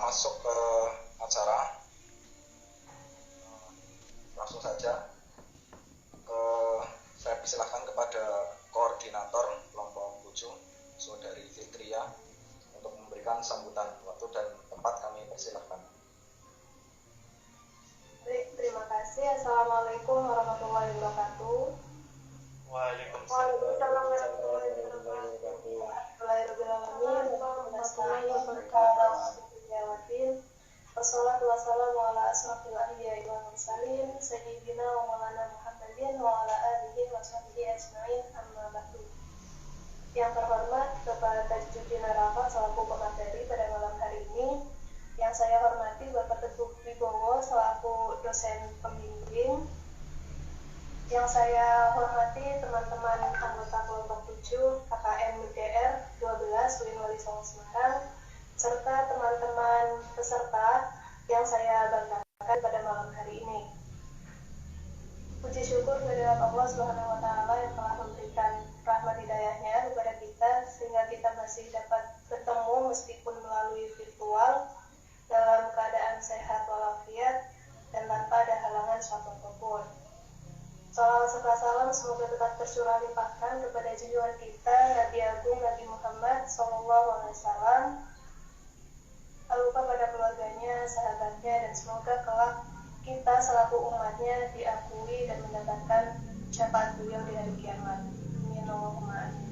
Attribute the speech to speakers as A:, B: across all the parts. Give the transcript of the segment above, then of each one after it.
A: masuk ke acara, langsung saja saya persilahkan kepada koordinator kelompok 7 Saudari Fitria untuk memberikan sambutan. Waktu dan tempat kami persilahkan.
B: Baik, terima kasih. Assalamualaikum warahmatullahi wabarakatuh.
C: Waalaikumsalam
B: warahmatullahi wabarakatuh. Wassalatu wassalamu ala asrofil anbiya'i wal mursalin sayyidina wa maulana Muhammadin wa ala alihi wa sahbihi ajma'in, amma ba'du. Yang terhormat Bapak Tajuddin Arafat selaku pemateri pada malam hari ini, yang saya hormati Bapak Teguh Wibowo selaku dosen pembimbing, yang saya hormati teman-teman anggota kelompok 7 KKN MDR 12 UIN Wali Songo Semarang, serta teman-teman peserta yang saya banggakan pada malam hari ini. Puji syukur kehadirat Allah Subhanahu wa Ta'ala yang telah memberikan rahmat hidayahnya kepada kita sehingga kita masih dapat bertemu meskipun melalui virtual dalam keadaan sehat walafiat dan tanpa ada halangan suatu apapun. Salawat serta salam semoga tetap tercurah limpahkan kepada junjungan kita Nabi Agung Nabi Muhammad SAW, lupa pada keluarganya, sahabatnya, dan semoga kelak kita selaku umatnya diakui dan mendapatkan syafaat beliau di hari kiamat. Amin Allahumma amin.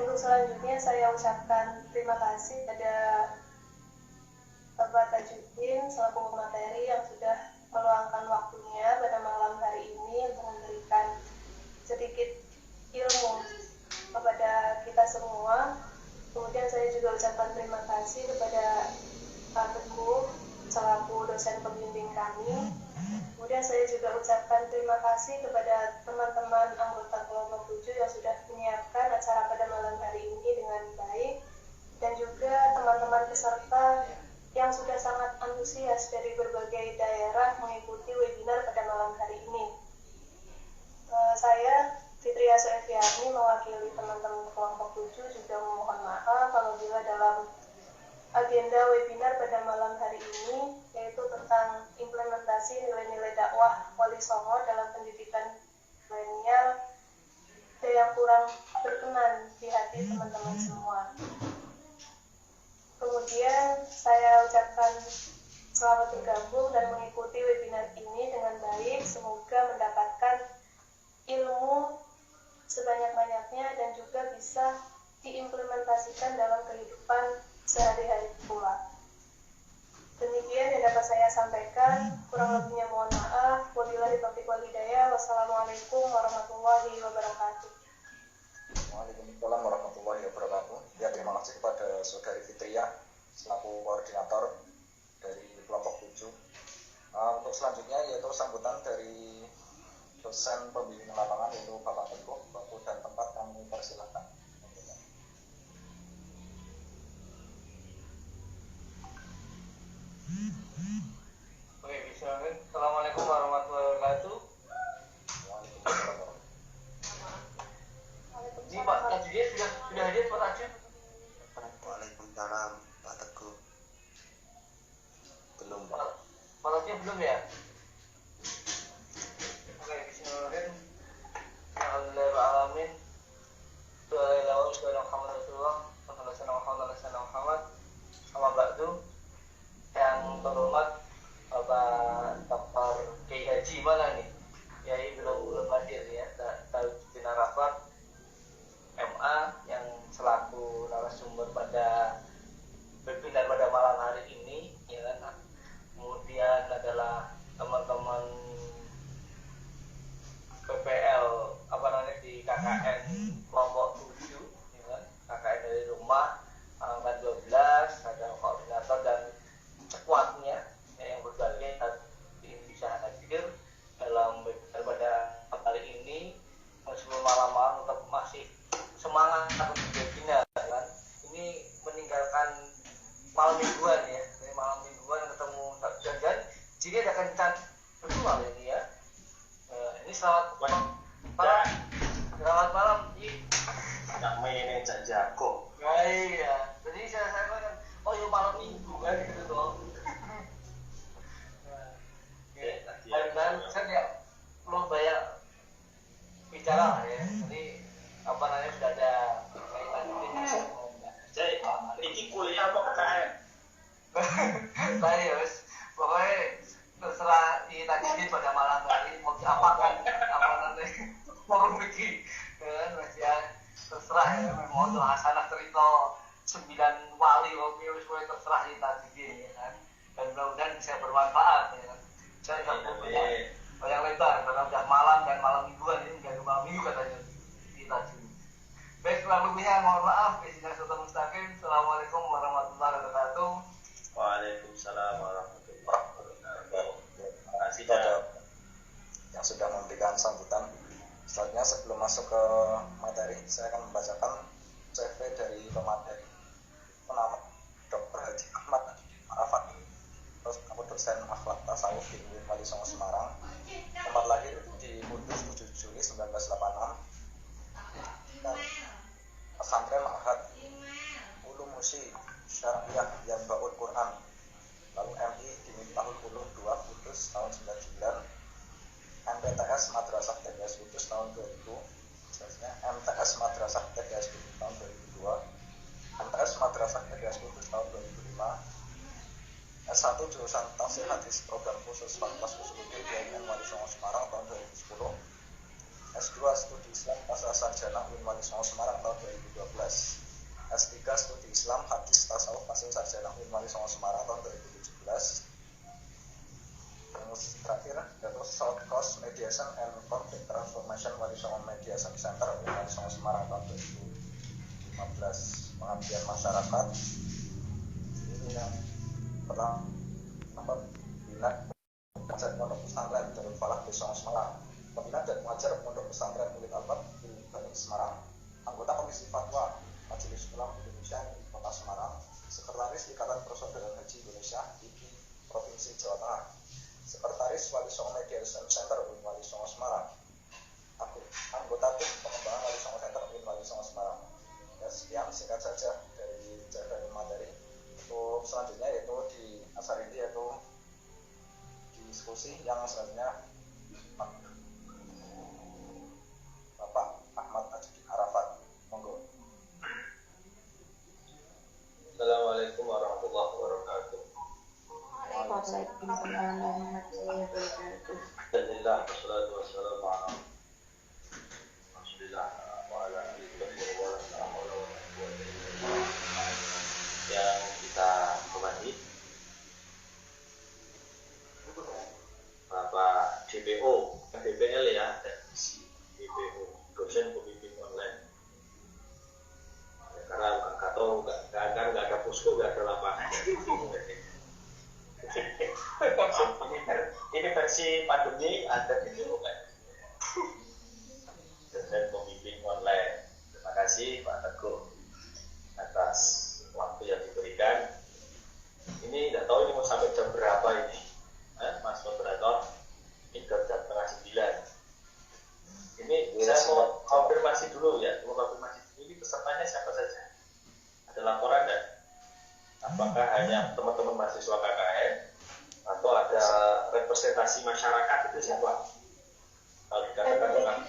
B: Untuk selanjutnya saya ucapkan terima kasih pada Bapak Tajuddin selaku pemateri yang sudah meluangkan waktunya pada malam hari ini untuk memberikan sedikit ilmu kepada kita semua. Kemudian saya juga ucapkan terima kasih kepada Pak Teguh selaku dosen pembimbing kami. Kemudian saya juga ucapkan terima kasih kepada teman-teman anggota kelompok 7 yang sudah menyiapkan acara pada malam hari ini dengan baik, dan juga teman-teman peserta yang sudah sangat antusias dari berbagai daerah mengikuti webinar pada malam hari ini. Saya Fitria Soefiani mewakili teman-teman kelompok 7 juga memohon maaf apabila dalam agenda webinar pada malam hari ini, yaitu tentang implementasi nilai-nilai dakwah Wali Songo dalam pendidikan milenial, ada yang kurang berkenan di hati teman-teman semua. Kemudian saya ucapkan selamat bergabung dan mengikuti webinar ini dengan baik. Semoga mendapatkan ilmu sebanyak-banyaknya dan juga bisa diimplementasikan dalam kehidupan sehari-hari pula. Demikian yang dapat saya sampaikan. Kurang lebihnya mohon maaf. Wabillahi taufiq wal hidayah. Wassalamualaikum warahmatullahi wabarakatuh.
A: Waalaikumsalam warahmatullahi wabarakatuh. Ya, terima kasih kepada Saudari Fitria selaku koordinator dari kelompok 7. Untuk selanjutnya yaitu sambutan dari dosen pembimbing lapangan yaitu Bapak Teguh. Waktu dan tempat kami persilakan.
C: Oke, bismillah. Assalamualaikum warahmatullahi wabarakatuh.
A: Waalaikumsalam.
C: Ini Pak Tajudin sudah hadir Pak Tajud?
D: Waalaikumsalam Pak Teguh. Belum.
C: Pak Tajud belum ya? Oke, bismillahirrahmanirrahim. Alhamdulillahirrahmanirrahim. Sama ba'du. Yang terhormat Bapak Dr. Kiai Haji mana nih? Kiai belum hadir ya. Tajuddin Arafat MA yang selaku narasumber pada webinar pada malam hari ini, ya kan. Kemudian adalah teman-teman PPL di KKN kelompok 7, ya kan. KKN dari rumah angkatan 12, ada koordinator dan cekuatnya yang berbagai bisa hadir dalam webinar pada hari ini. Meskipun malam-malam tetap masih semangat untuk webinar, kan. Ini meninggalkan malam mingguan ya, dari malam mingguan ketemu jajan. Jadi ada kencan berdua ini ya. Ini selamat malam. Selamat malam.
D: Nggak mainin jago.
C: Ya iya. Jadi saya kan, oh ya kelompok KKN.
E: Lah ya wis pokoknya terserah ini tadi pada malam hari mau diapakan apa nanti forum iki kan wis ya terserah ya mau hasanah cerita 9 wali oke wis kowe terserah ini tadi ya kan dan mudah-mudahan bisa bermanfaat ya kan saya enggak punya yang lebar karena udah malam dan malam mingguan ini enggak malam minggu katanya kita dulu. Baik, kurang lebihnya mohon maaf. Izinkan serta mustaqim. Assalamualaikum warahmatullahi wabarakatuh.
C: Waalaikumsalam warahmatullahi wabarakatuh.
A: Terima kasih kepada yang sudah memberikan sambutan. Selanjutnya sebelum masuk ke materi, saya akan membacakan CV dari pemateri. Nama Dr. Haji Ahmad Arafat. Terus aku dosen akhlak tasawuf di UIN Wali Songo Semarang. Tempat lahir di Kudus 7 Juli 1986. Dan pesantren Ma'had Ulumusi Syariah Yanba'ul Quran, lalu MI di Miftahul Ulum 2 Kudus tahun 99, MTS Madrasah TGS Kudus tahun 2000, selanjutnya MTS Madrasah TGS Kudus tahun 2002, MTS Madrasah TGS Kudus tahun 2005, S1 jurusan Tafsir Hadis program khusus Fakultas Usuluddin UIN Wali Songo Semarang tahun 2010, S2 Studi Islam Pasca Sarjana UIN Wali Songo Semarang tahun 2012, S3 Studi Islam Hadis Tasawuf Pasca Sarjana UIN Wali Songo Semarang tahun 2017. Terus terakhir yaitu South Coast Mediation and Conflict Transformation Wali Songo Mediation Center UIN Wali Songo Semarang tahun 2015. Pengabdian masyarakat ini yang pertama bina kajian pondok pesantren Darul Falah di Songo Semarang, pembina dan mengajar pondok pesantren Murid Albab di Bani Semarang, anggota Komisi Fatwa Majelis Ulama Indonesia di Kota Semarang, Sekretaris Ikatan Persaudaraan Haji Indonesia di Provinsi Jawa Tengah, Sekretaris Wali Songo Mediation Center UIN Wali Songo Semarang, anggota tim pengembangan Wali Songo Center UIN Wali Songo Semarang. Ya, sekian singkat saja dari jawaban materi. Untuk selanjutnya yaitu di asar ini yaitu diskusi yang selanjutnya Bapak Ahmad Haji Arafat, monggo.
C: Assalamualaikum warahmatullahi wabarakatuh.
F: Waalaikumsalam warahmatullahi wabarakatuh.
C: Alhamdulillah wassalatu wassalamu ala Rasulillah wa ala alihi wa sahbihi. Yang kita hormati Bapak DPO, DPL ya, dan DPO, dosen pembimbing online. Karena nggak tahu, nggak ada posko, nggak ada lapangan. Ini versi pandemi ada di kan. Dosen pembimbing online. Terima kasih Pak Teguh atas waktu yang diberikan. Ini nggak tahu ini mau sampai jam berapa ini, Mas Moderator. Ini jam 8:30. Ini saya mau konfirmasi dulu ya, ini pesertanya siapa saja? Ada laporan dan apakah hanya teman-teman mahasiswa KKN atau ada representasi masyarakat itu siapa? Kalau dikatakan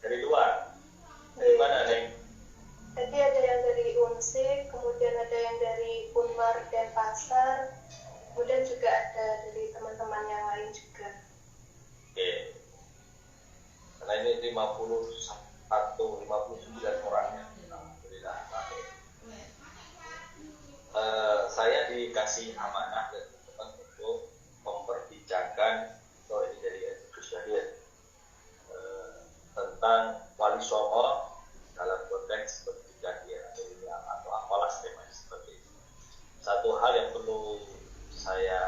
C: dari luar, dari mana Neng?
B: Jadi ada yang dari UNSIK, kemudian ada yang dari Unmar dan Pasar, kemudian juga ada dari teman-teman yang lain juga.
C: Oke. Karena ini 59 orangnya. Alhamdulillah. Saya dikasih amanah dan teman untuk memperbincangkan ini dari Gus Syahir tentang Wali Songo dalam konteks pendidikan yang atau apalah tema seperti itu. Satu hal yang perlu saya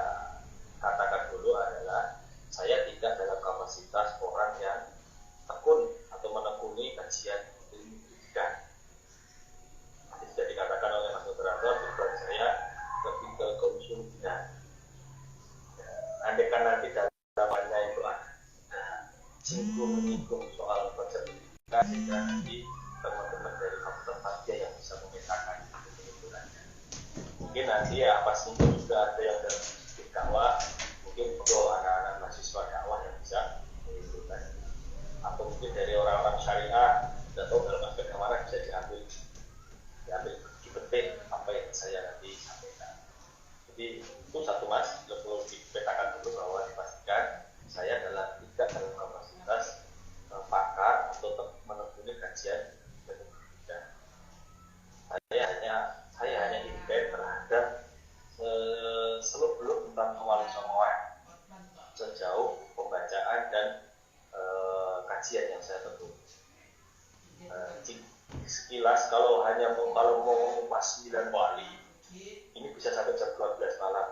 C: katakan dulu adalah saya tidak dalam kapasitas orang yang tekun atau menekuni kajian pendidikan. Sudah dikatakan oleh Mas Moderator, tujuan saya lebih ke keusulan. Andaikan nanti dalamnya itu ada singgung-menyinggung soal konsep pendidikan, sehingga nanti teman-teman dari fakultas Fatwa yang bisa memetakan kesimpulannya. Mungkin nanti ya pas singgung juga ada yang dari dakwah, mungkin perlu anak-anak mahasiswa dakwah yang bisa menyimpulkan. Atau mungkin dari orang-orang syariah, tidak tahu dalam aspek yang mana bisa diambil dipetik apa yang
G: saya nanti sampaikan. Jadi itu satu mas, perlu dipetakan dulu bahwa dipastikan saya tidak dalam kapasitas pakar atau menekuni kajian berbeda. Saya hanya independen terhadap seluk-beluk tentang Wali Songo sejauh pembacaan dan kajian yang saya tentu. Sekilas kalau mau mengupas 9 wali, ini bisa sampai jam 12 malam,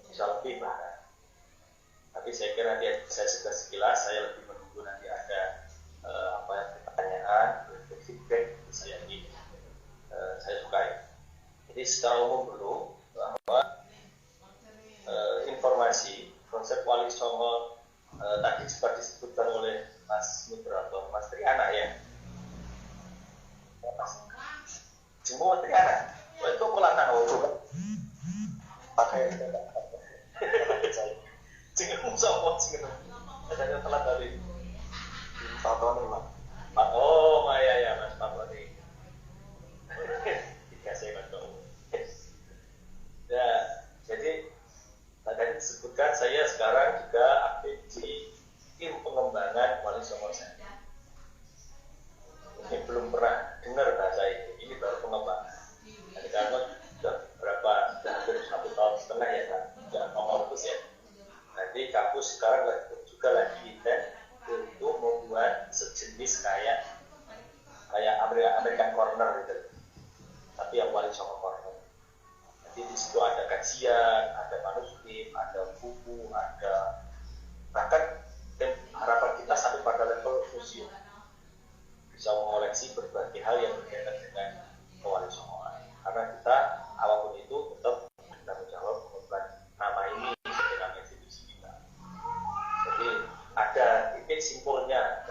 G: bisa lebih bahkan. Tapi saya kira nanti saya sekilas, saya lebih menunggu nanti ada pertanyaan, feedback, saya sukai. Jadi secara umum dulu bahwa informasi konsep Wali Songo tadi sempat disebutkan oleh Mas Nugroho, Mas Triana ya, Mas Jumbo Triana, itu kelana pakai jeneng sopo jeneng ada telat tadi Pak Tony Mas. Oh ya Mas Pak Tony. Dikasih Mas Tony. Ya, jadi tadi disebutkan saya sekarang juga aktif di tim pengembangan Wali Songo saya. Ini belum pernah dengar bahasa ini baru pengembangan. Jadi karena sudah hampir 1,5 tahun ya kan, sudah ngomong ya. Nanti kampus sekarang juga lagi intens untuk membuat sejenis kayak American Corner gitu, tapi yang Wali Songo Corner. Nanti di situ ada kajian, ada manuskrip, ada buku, ada bahkan harapan kita sampai pada level museum, bisa mengoleksi berbagai hal yang berkaitan dengan Wali Songo. Karena kita apapun itu tetap bertanggung jawab mengembangkan nama ini sebagai nama institusi kita. Jadi ada titik simpulnya.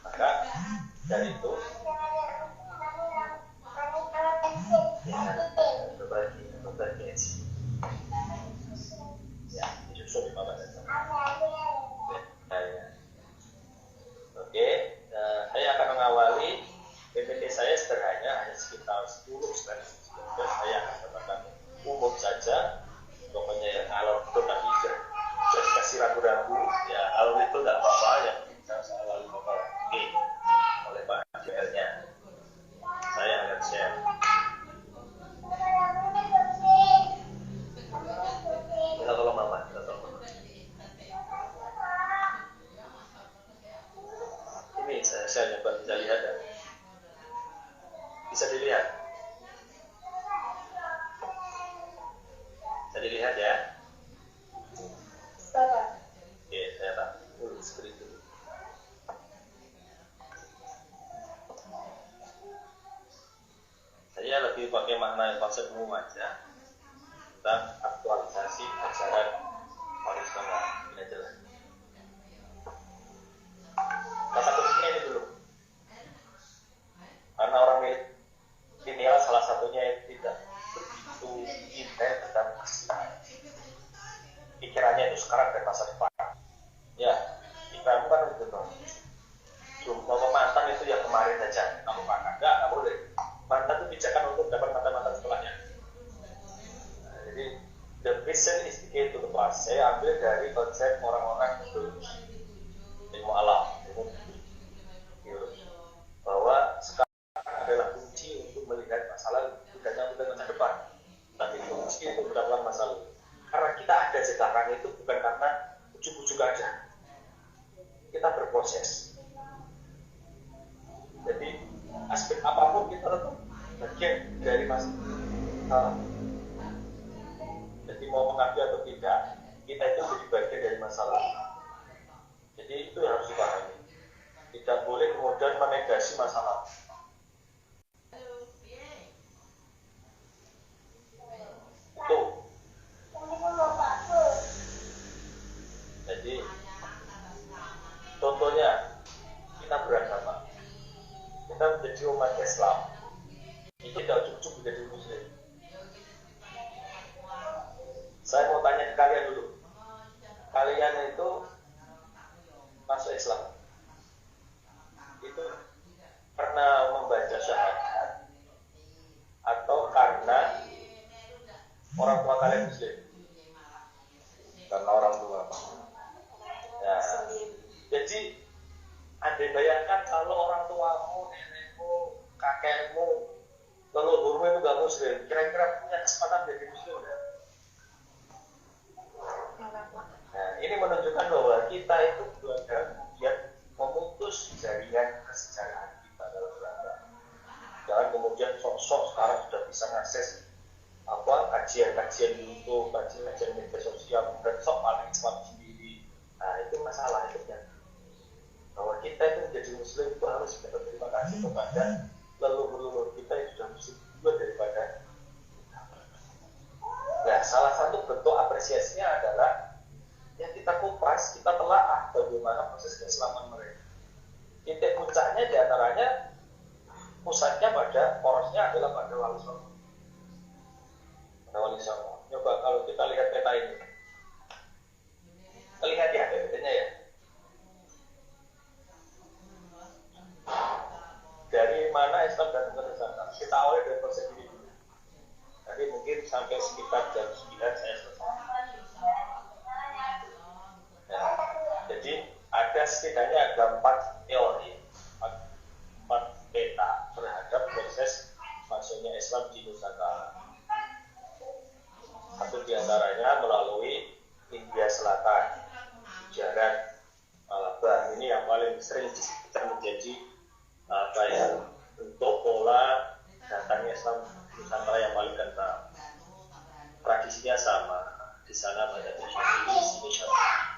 G: Maka dari itu berbagi ya disusun di bawah dan oke, saya akan mengawali PPT saya sederhana hanya sekitar 10 slide. Saya akan katakan umum saja, pokoknya yang alur itu tapi jangan kasih ragu-ragu ya, alur itu tidak apa-apa ya, bisa saya lalu bakal oleh Pak JL-nya. Saya akan share. Kita tolong Mama. Ini saya nyoba bisa lihat ya. Bisa dilihat. Bisa dilihat ya. Oke, saya tak dulu seperti itu. Saya lebih pakai makna konsep umum aja tentang aktualisasi ajaran Wali Songo. Ini aja lah. Kata kuncinya ini dulu. Karena orang milenial salah satunya yang tidak begitu intens tentang pikirannya itu sekarang dan masa depan. Ya, pikiranmu kan itu dong. Mau mantan itu ya kemarin saja. Kamu enggak boleh. Mantan itu pijakan untuk dapat mantan-mantan setelahnya. Nah, jadi the vision is the key to the past. Saya ambil dari konsep orang-orang ilmu alam, bahwa sekarang adalah kunci untuk melihat masa lalu, bukan melihat masa depan, tapi kunci untuk mendapatkan masa lalu. Karena kita ada sekarang itu bukan karena ujuk-ujuk aja, kita berproses. Jadi aspek apapun kita tetap bagian dari masa. Jadi mau mengakui atau tidak, kita itu jadi bagian dari masalah. Jadi itu yang harus dipahami. Tidak boleh kemudian menegasi masalah. Itu. Jadi contohnya kita beragama, kita menjadi umat Islam, itu tidak cukup menjadi muslim. Saya mau tanya ke kalian dulu, kalian itu masuk Islam itu karena orang tua kalian muslim?
A: Karena orang tua, Pak.
G: Ya. Jadi Anda bayangkan kalau orang tuamu, nenekmu, kakekmu, leluhurmu itu gak muslim, kira-kira punya kesempatan menjadi muslim ya? Nah, ini menunjukkan bahwa kita itu kemudian memutus jaringan kesejarahan kita dalam beragama. Jangan kemudian sok-sok sekarang sudah bisa mengakses kajian-kajian YouTube, kajian-kajian media sosial, dan sok paling Islam sendiri. Nah, itu masalah itu ya. Bahwa kita itu menjadi muslim itu harus kita berterima kasih kepada leluhur-leluhur kita yang sudah muslim juga daripada. Nah, salah satu bentuk apresiasinya adalah yang kita kupas, kita telaah bagaimana proses keislaman mereka. Titik puncaknya diantaranya pusatnya pada porosnya adalah pada wali songo. Pada wali songo. Coba kalau kita lihat peta ini, kita lihat ya petanya ya. Dari mana Islam datang ke Nusantara? Kita awali dari konsep ini dulu. Nanti mungkin sampai sekitar jam 9 saya selesai. Nah, jadi ada setidaknya ada 4 teori, 4 peta terhadap proses masuknya Islam di Nusantara. Satu diantaranya melalui India Selatan, Gujarat, Malabar. Ini yang paling sering disebutkan menjadi bentuk pola datangnya Islam Nusantara yang paling kental. Tradisinya sama, di sana banyak Syafi'i, di sini Syafi'i.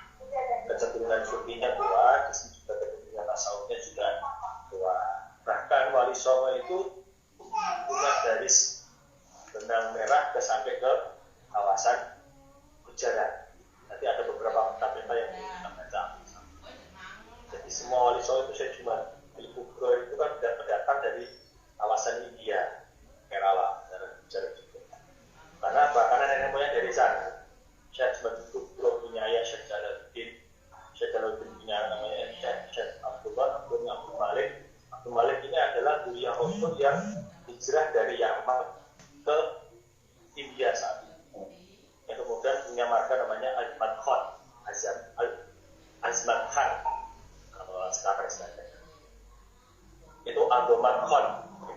G: Kecenderungan Sufinya kuat, di sini juga kecenderungan tasawufnya juga kuat. Bahkan Wali Songo itu punya garis benang merah sampai ke kawasan Gujarat. Nanti ada beberapa peta yang kita baca. Jadi semua Wali Songo itu saya cuma Kubro itu kan berdatang dari kawasan India, Kerala, dan Gujarat juga. Karena bahkan nenek moyang dari sana. Syekh Kubro punya ayah Syekh Jalaluddin, Syekh Jalaluddin punya namanya Syekh Abdullah, Abdul Malik. Abdul Malik ini adalah Buya Rasul yang hijrah dari Yaman ke India saat itu. Yang kemudian punya marga namanya Azmat Khan, Azmat Khan, kalau sekarang istilahnya. Itu Abdullah Khan,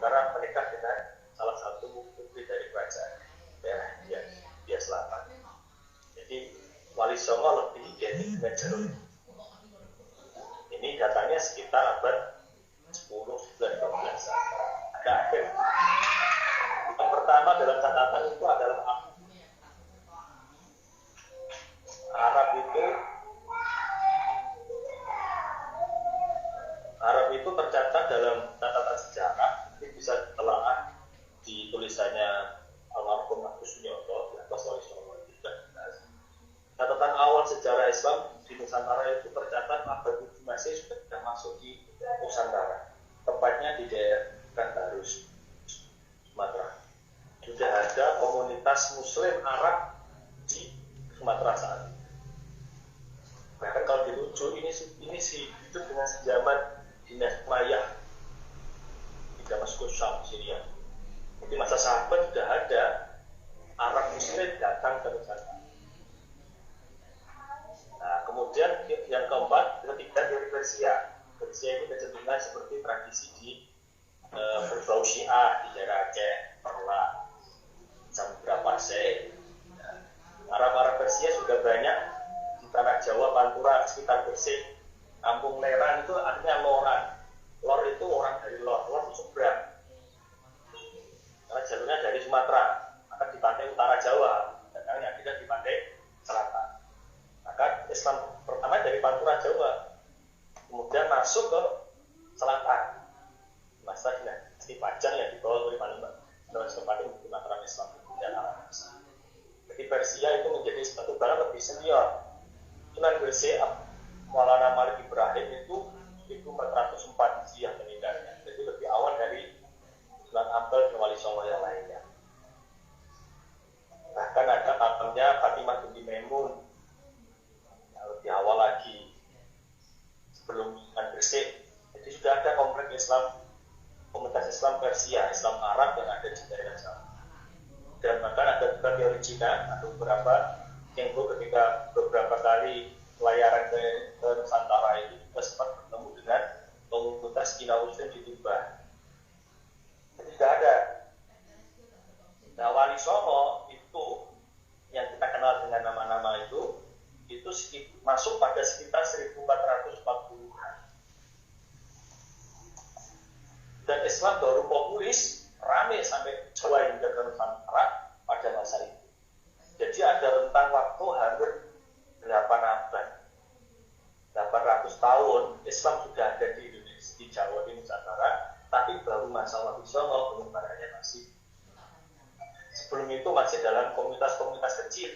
G: karena menikah dengan salah satu putri dari kerajaan daerah India Selatan. Jadi Wali Songo lebih identik dengan jalur ini. Ini datanya sekitar abad 10, 11, 12. Ada akhir. Yang pertama dalam catatan itu adalah Arab itu tercatat dalam catatan sejarah. Ini bisa ditelaah di tulisannya almarhum Agus Sunyoto di atas Wali Songo. Catatan awal sejarah Islam di Nusantara itu tercatat abad 7 Masehi sudah masuk di Nusantara. Tepatnya di daerah Kandarus, Sumatera. Sudah ada komunitas Muslim Arab di Sumatera saat ini. Bahkan kalau dirujuk ini hidup dengan sejaman Dinasti Umayyah di Damaskus, Syam, Syria. Di masa sahabat sudah ada Arab Muslim datang ke Nusantara. Nah, kemudian yang keempat, ketiga dari Persia. Persia ini kecenderungan seperti tradisi di berbau Syiah di daerah Aceh, Perla, Samudra Pasai. Arab-Arab Persia juga banyak di tanah Jawa, Pantura, sekitar Gresik. Kampung Leran itu artinya loran. Lor itu orang dari lor itu seberang. Karena jalurnya dari Sumatera, maka di pantai utara Jawa, dan yang tidak di pantai selatan. Maka Islam pertama dari Pantura Jawa, kemudian masuk ke selatan. Masa dinasti Pajang yang dibawa oleh Panembahan. Dan sempat itu mataran Islam dan Arab. Jadi Persia itu menjadi satu barang lebih senior. Sunan Gresik, Maulana Malik Ibrahim itu 1404 Hijriah meninggalnya. Jadi lebih awal dari Sunan Ampel dan Wali Songo yang lainnya. Bahkan ada makamnya Fatimah binti Maimun yang lebih awal lagi sebelum Sunan Gresik. Jadi sudah ada komplek Islam, komunitas Islam Persia, Islam Arab yang ada di daerah sana. Dan bahkan ada juga teori Cina ada beberapa yang ketika beberapa kali pelayaran ke Nusantara itu juga sempat bertemu dengan komunitas Cina Muslim di Tuban. Tidak ada. Nah, Wali Songo itu yang kita kenal dengan nama-nama itu masuk pada sekitar 1440-an. Dan Islam baru populis ramai sampai Jawa hingga ke Nusantara pada masa itu. Jadi ada rentang waktu hampir 8 abad. 800 tahun Islam sudah ada di Indonesia, di Jawa, di Nusantara, tapi baru masa Wali Songo penyebarannya masih. Sebelum itu masih dalam komunitas-komunitas kecil.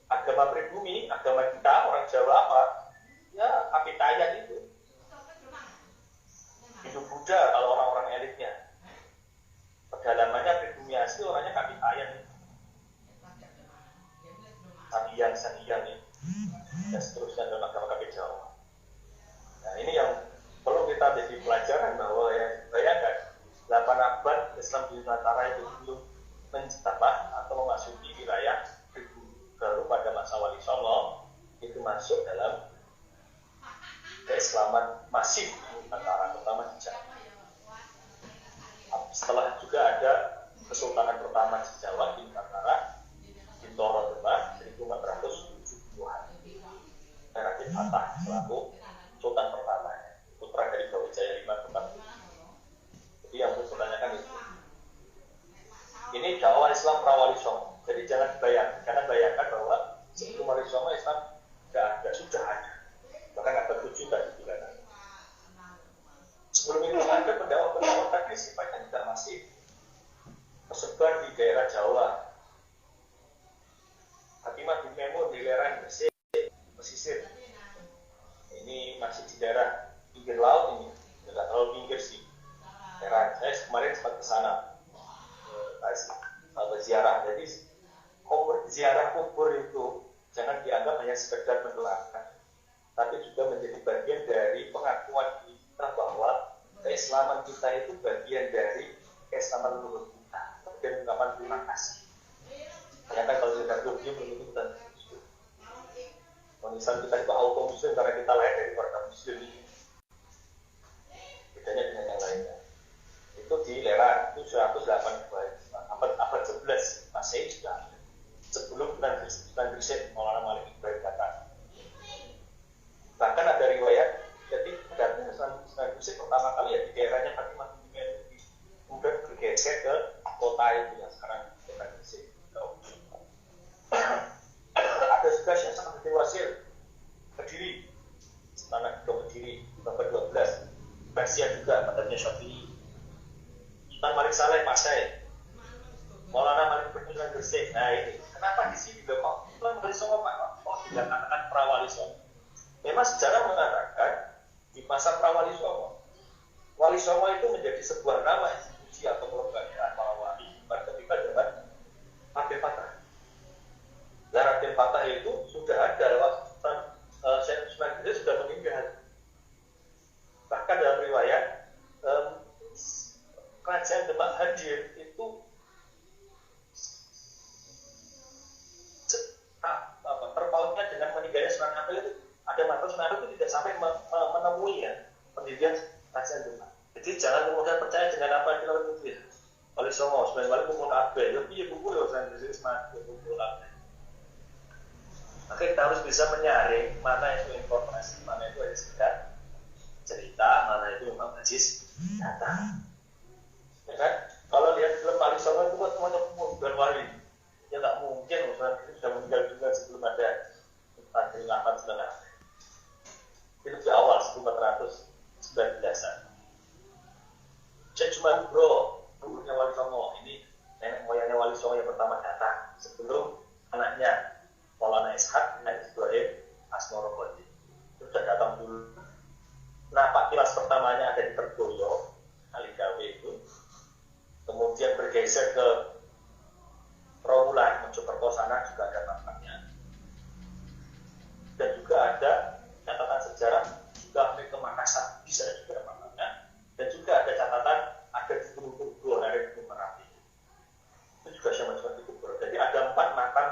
G: Agama pribumi, agama kita orang Jawa apa? Ya Kapitayan itu. Hindu Buddha kalau orang-orang elitnya. Pedalamannya pribumi asli, orangnya Kapitayan itu. Sangiang itu. Dan seterusnya dalam agama KP Jawa. Nah ini yang perlu kita jadi pelajaran bahwa ya bayangkan 8 abad Islam di Nusantara itu belum mencapai atau memasuki wilayah baru pada masa Wali Songo itu masuk dalam keislaman masif di Nusantara, terutama di Jawa. Setelah juga ada Kesultanan pertama di Jawa di Nusantara di Toro Demak 1470-an. Raden Fatah selaku Sultan pertama, putra dari Brawijaya V Kepang. Jadi yang perlu ditanyakan itu. Ini Jawa Islam Prawali Songo. Jadi jangan bayangkan bahwa sebelum Wali Songo Islam sudah ada. Bahkan ada 7 tadi bulan. Sebelum itu ada pendakwah-pendakwah tapi sifatnya tidak masif. Tersebar di daerah Jawa. Fatimah bin Maimun di lereng Gresik, pesisir. Ini masih di daerah pinggir laut ini, tidak terlalu pinggir sih. Daerah saya kemarin sempat ke sana. Ziarah. Jadi ziarah kubur itu jangan dianggap hanya sekedar mendoakan, tapi juga menjadi bagian dari pengakuan kita bahwa keislaman kita itu bagian dari keislaman leluhur kita, dan ungkapan terima kasih. Ternyata kalau kita Turki belum itu kita Islam kita itu auto muslim karena kita lahir dari keluarga muslim ini. Bedanya dengan yang lainnya. Itu di Lerang itu 108 abad 11 Masehi juga sebelum Sunan Gresik Maulana Malik Ibrahim datang. Bahkan ada riwayat jadi datang Sunan Gresik pertama kali ya di daerahnya Fatimah bin Maimun, kemudian bergeser ke kota itu yang sekarang Sunan Gresik. Ada juga Syekh Sa'ad bin Wasil Kediri, tanah Kediri abad 12. Persia juga madhabnya Syafi'i. Sultan Malik Saleh Pasai, Maulana Malik Ibrahim Gresik. Nah ini kenapa di sini kok Wali Songo Pak? Oh tidak katakan Prawali Songo. Memang sejarah mengatakan di masa Prawali Songo, Wali Songo itu menjadi sebuah nama institusi atau kelembagaan para wali pada ketika zaman Raden Fatah. Dan Raden Fatah itu sudah ada waktu Syekh Sunan Gresik sudah meninggal. Bahkan dalam riwayat Kerajaan Demak hadir itu terpautnya dengan meninggalnya Sunan Ampel itu ada mantan Sunan Ampel itu tidak sampai menemui ya pendirian Kerajaan Demak. Jadi jangan kemudian percaya dengan apa yang dilakukan itu ya. Oleh Songo sebenarnya wali kumpul kabeh, ya piye kumpul ya Sunan Gresik semakin kumpul kabeh. Maka kita harus bisa menyaring mana itu informasi, mana itu hanya sekedar cerita, mana itu memang basis data. Ya kan? Kalau lihat film Wali Songo itu kan semuanya bukan wali. Ya nggak mungkin Sunan Gresik sudah meninggal juga sebelum ada peringatan Sunan. Itu di awal 1419-an. Saya cuma gurunya Wali Songo ini nenek moyangnya Wali Songo yang pertama datang sebelum anaknya Maulana Ishak dan Ibrahim Asmorokoti itu sudah datang dulu. Nah, Pak Kilas pertamanya ada di Terboyo, Kaligawe itu, kemudian bergeser ke Trawulan, Mojokerto sana juga ada tampaknya, dan juga ada catatan sejarah juga sampai ke Makassar bisa juga tampaknya, dan juga ada catatan ada di Gunung Purbo, dari Gunung Merapi itu juga sama-sama di Kubur. Jadi ada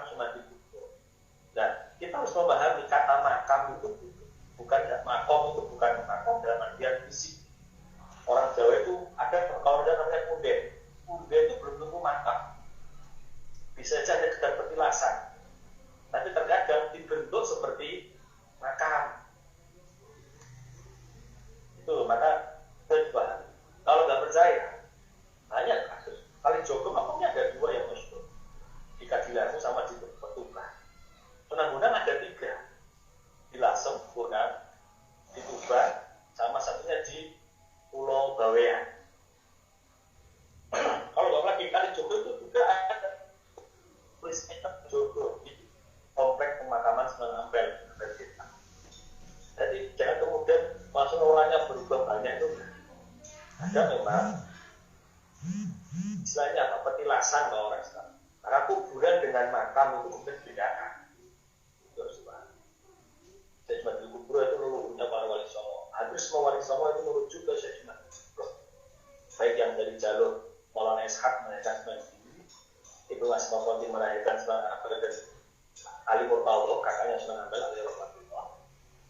G: makam Sunan Kudus. Nah, kita harus memahami kata makam itu bukan makom, itu bukan makam dalam artian fisik. Orang Jawa itu ada kalau ada namanya punden. Punden itu belum tentu makam. Bisa saja ada sekedar petilasan. Tapi terkadang dibentuk seperti makam. Itu maka kita kalau nggak percaya, banyak kasus. Kali Jogo makamnya ada 2 yang masyhur. Di Kadilangu sama di Tuban. Sunan Bonang ada 3. Di Lasem, Bonang, di Tuban, sama satunya di Pulau Bawean. Kalau nggak lagi Kali Jogo itu juga ada tulisannya Jogo di komplek pemakaman Sunan Ampel. Jadi jangan kemudian langsung orangnya berubah banyak itu. Ada memang istilahnya apa, petilasan kalau orang Islam. Karena kuburan dengan makam itu mungkin bedakan. Itu harus dipahami. Syekh Jumat Kubro itu leluhurnya para wali songo. Hampir semua wali songo itu merujuk ke Syekh Jumat Kubro. Baik yang dari jalur Maulana Ishaq melahirkan Sunan Giri, Ibnu Asma Konti melahirkan Sunan Ampel dan Ali Murtado, kakaknya Sunan Ampel,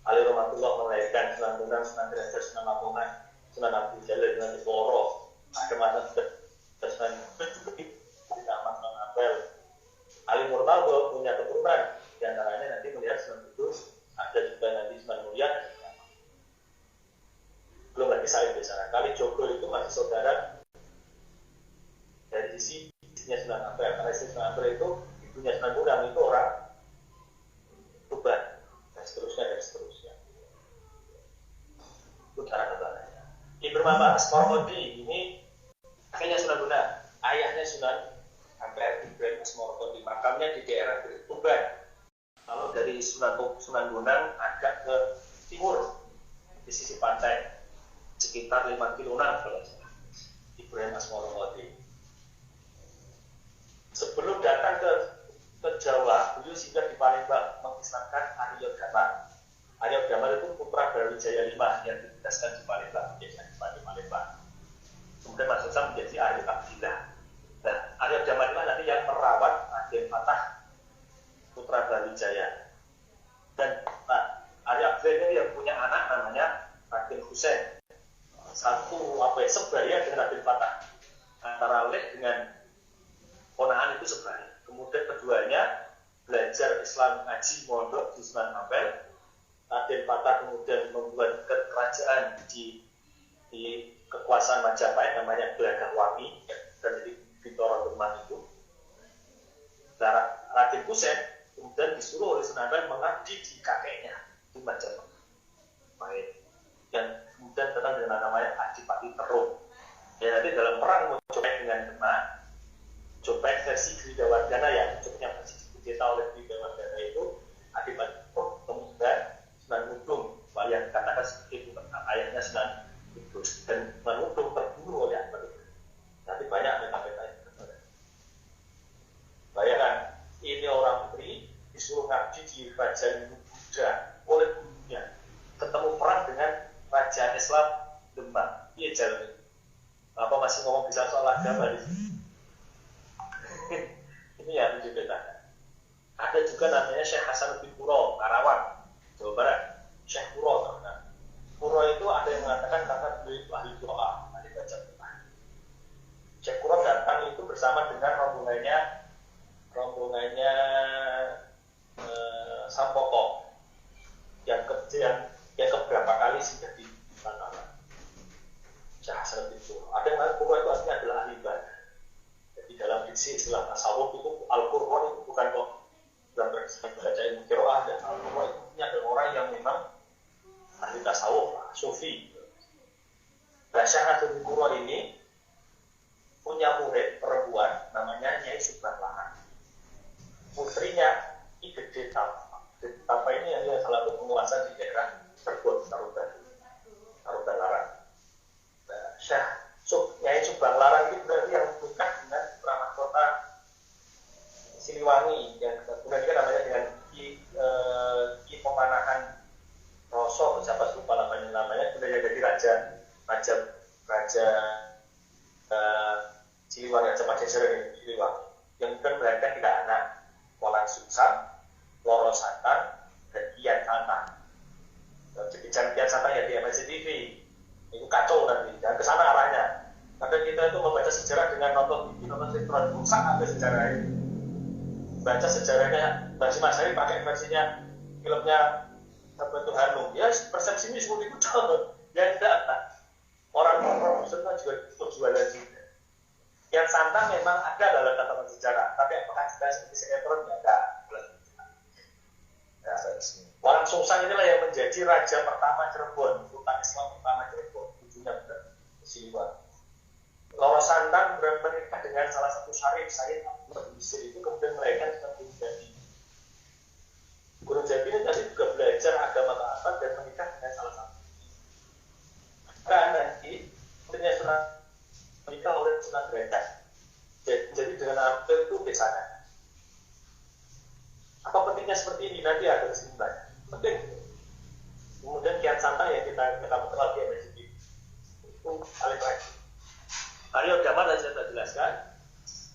G: Ali Romatullah melahirkan Sunan Bonang, Sunan Derajat, Sunan Lamongan, Sunan Abdul Jalil, Sunan Diporo, ada mana Sunan Ahmad, Sunan Ampel. Ali Murtado punya keturunan, diantaranya nanti melihat Sunan Kudus, ada juga nanti Sunan Muria, belum lagi Said Besara. Kali Jogo itu masih saudara dari sisi istrinya Sunan Ampel, karena istri Sunan Ampel itu ibunya Sunan Bonang itu orang Tuban. Dan seterusnya. Itu cara kebalannya. Ibnu Asmorkodi ini akhirnya Sunan Bonang, ayahnya Sunan Ampel, Ibrahim Asmorkodi, makamnya di daerah Tuban. Kalau dari Sunan Bonang agak ke timur, di sisi pantai, sekitar 5 kilometer kalau salah. Ibrahim Asmorkodi. Sebelum datang ke Jawa, beliau singgah di Palembang mengislamkan Arya Dhamma. Arya Dhamma itu putra Brawijaya V yang ditugaskan di Palembang, menjadi adipati Palembang. Kemudian masuk Islam menjadi Arya Abdillah. Nah, Arya Dhamma itu nanti yang merawat Raden Fatah, putra Brawijaya. Dan Arya Abdillah ini yang punya anak namanya Raden Husain. Satu sebaya dengan Raden Fatah. Antara Lek dengan ponakan itu sebaya. Kemudian keduanya belajar Islam, ngaji mondok di Sunan Ampel. Raden Fatah kemudian membuat kerajaan di kekuasaan Majapahit namanya Gelagahwangi dan di Bintoro Demak itu. Nah, Raden Husain kemudian disuruh oleh Sunan Ampel mengabdi di kakeknya di Majapahit. Dan kemudian terkenal dengan namanya Adipati Terung. Ya, nanti dalam perang Mojopahit dengan Demak, Jopek versi Gridawardana yang versi dicipta oleh Gridawardana itu Adipati kemudian Sunan Ngudung, yang dikatakan seperti itu ayahnya Sunan Kudus, dan Sunan Ngudung terbunuh oleh Adipati. Tapi banyak peta-peta yang berbeda. Bayangkan, ini orang putri disuruh ngabdi di kerajaan Buddha oleh gurunya, ketemu perang dengan kerajaan Islam Demak. Iya jalan. Apa masih ngomong bisa soal agama di sini? Ini yang dibedakan. Ada juga namanya Syekh Hasanuddin Kuro, Karawang, Jawa Barat. Syekh Kuro terkenal. Kuro itu ada yang mengatakan karena beliau itu ahli doa, ahli baca Quran. Syekh Kuro datang itu bersama dengan rombongannya Sampoko yang keberapa kali sudah di Tangerang. Syekh Hasanuddin Kuro. Ada yang mengatakan Kuro itu artinya adalah ahli ibadah. Di dalam diksi istilah tasawuf itu Al-Qur'an itu bukan kok baca ilmu qiraah, dan Al-Qur'an itu adalah orang yang memang ahli tasawuf, sufi. Nah, Syekh Hasanuddin Kuro ini punya murid perempuan namanya Nyai Subang. Putrinya Ki Gede Tapa. Gede Tapa ini yang salah satu penguasa di daerah Cirebon, Taruban Larang. Nah, Nyai Subang Larang itu berarti yang bukan dengan Pramahkota Siliwangi, yang kemudian juga namanya dengan Ki Pemanahan Roso, siapa lupa namanya, kemudian jadi raja Siliwangi, Raja Pajajaran Siliwangi, yang kemudian melahirkan 3 anak, Walang nonton sinetron, rusak ambil sejarahnya. Baca sejarahnya Mbak Masari pakai versinya filmnya Sabtu Hanum. Ya persepsinya seperti itu. Ya tidak. Orang profesional juga jualan juga. Yang santang memang ada dalam catatan sejarah, tapi apakah kita seperti sinetron? Ya enggak. Ya, orang Sungsang inilah yang menjadi raja pertama Cirebon, Sultan Islam pertama Cirebon, ujungnya benar Siliwan. Loro Santang menikah dengan salah satu syarif Sayyid Abdul Bisir itu, kemudian melahirkan dengan Gunung Jati. Gunung Jati ini tadi juga belajar agama Ka'bah dan menikah dengan salah satu. Kan nanti punya Sunan menikah oleh Sunan Derajat. Jadi dengan apa itu biasanya. Apa pentingnya seperti ini? Nanti ada kesimpulannya. Penting. Kemudian Kian Santang yang kita kenal di MSD itu paling baik. Aryo Damar tadi saya jelaskan.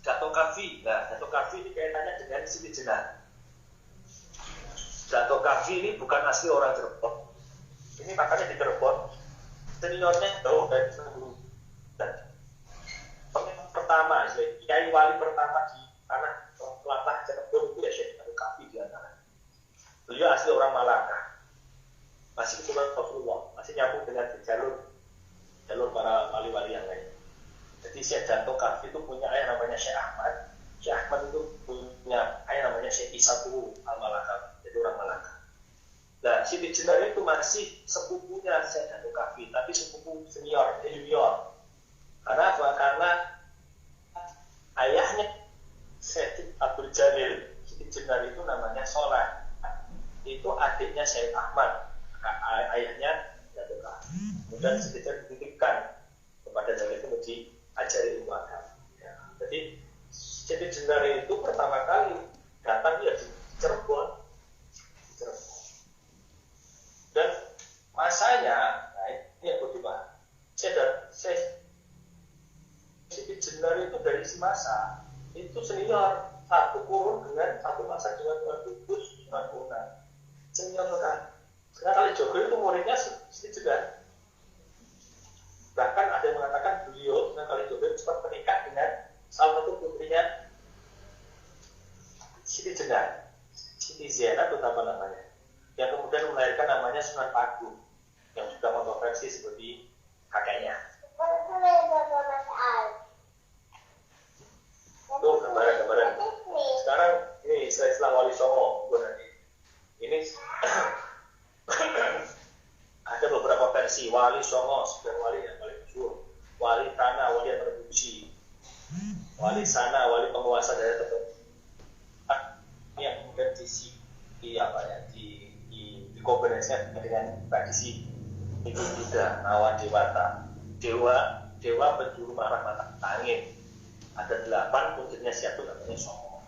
G: Dato Kafi. Nah, Dato Kafi ini kaitannya dengan Siti Jenar. Dato Kafi ini bukan asli orang Cirebon. Ini makanya di Cirebon seniornya jauh dari sebelum dan pertama, kiai wali pertama di tanah Latah Cirebon itu ya Syekh Dato Kafi di antara. Beliau asli orang Malaka, masih keturunan Rasulullah, masih nyambung dengan jalur para wali-wali yang lain. Jadi Syekh Dato Kafi itu punya ayah namanya Syekh Ahmad. Syekh Ahmad itu punya ayah namanya Syekh Isatu Al-Malaka, jadi orang Malaka. Nah, Siti Jenar itu masih sepupunya Syekh Dato Kafi, tapi sepupu senior, junior. Karena apa? Karena ayahnya Syekh Abdul Jalil, Siti Jenar itu namanya Soleh. Itu adiknya Syekh Ahmad, ayahnya Dato Kafi. Kemudian Siti Jenar dititipkan kepada Jalil itu diajari ilmu agama. Ya. Jadi Siti Jenar itu pertama kali datang dia di Cirebon. Dan masanya, nah ini yang berubah. Siti Jenar itu dari si masa itu senior, satu kurun dengan satu masa dengan Tuan Kudus, Tuan Bonang. Senior sekali. Karena kali Jogo itu muridnya Siti Jenar. Bahkan ada yang mengatakan beliau dengan kali Jogo sempat menikah dengan salah satu putrinya Siti Jenar, Siti Ziana terutama namanya, yang kemudian melahirkan namanya Sunan Paku, yang juga kontroversi seperti kakeknya. Tuh gambaran-gambaran. Sekarang ini istilah Wali Songo. Ini ada beberapa versi Wali Songo, sebagai wali yang paling masyhur. Wali Tanah, wali yang terpuji. Wali Sana, wali penguasa daerah tertentu. Yang kemudian dikombinasikan dengan tradisi itu Buddha, Nawa Dewata, dewa penjuru marah mata angin. Ada 8 puncernya satu namanya Songo.